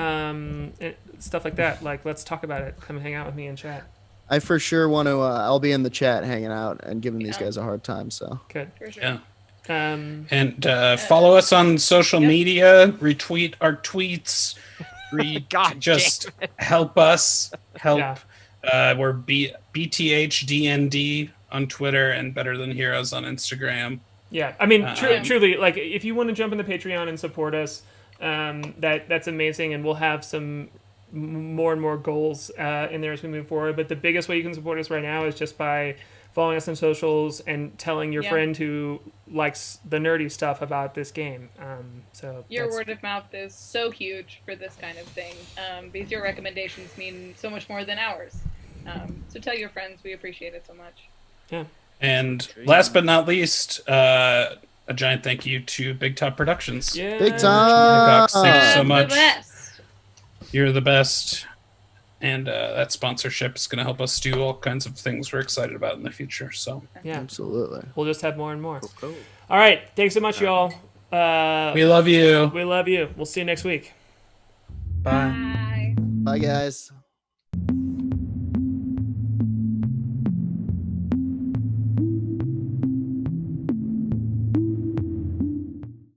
stuff like that. Like, let's talk about it. Come hang out with me and chat. I for sure want to. I'll be in the chat hanging out and giving these guys a hard time. So Good. For sure. Yeah. And Follow us on social media. Retweet our tweets. God Just help us. Help. Yeah. We're BTHDND on Twitter and Better Than Heroes on Instagram. yeah, I mean, truly, like, if you want to jump in the Patreon and support us, that's amazing, and we'll have some more and more goals in there as we move forward. But the biggest way you can support us right now is just by following us on socials and telling your friend who likes the nerdy stuff about this game. So your word of mouth is so huge for this kind of thing, because your recommendations mean so much more than ours. So tell your friends. We appreciate it so much. Yeah. And last but not least, a giant thank you to Big Top Productions. Yeah. Big Top. Thank you so much. The best. You're the best. And that sponsorship is going to help us do all kinds of things we're excited about in the future. So Yeah. Absolutely. We'll just have more and more. Cool. All right. Thanks so much, y'all. we love you. We love you. We'll see you next week. Bye. Bye. Bye, guys.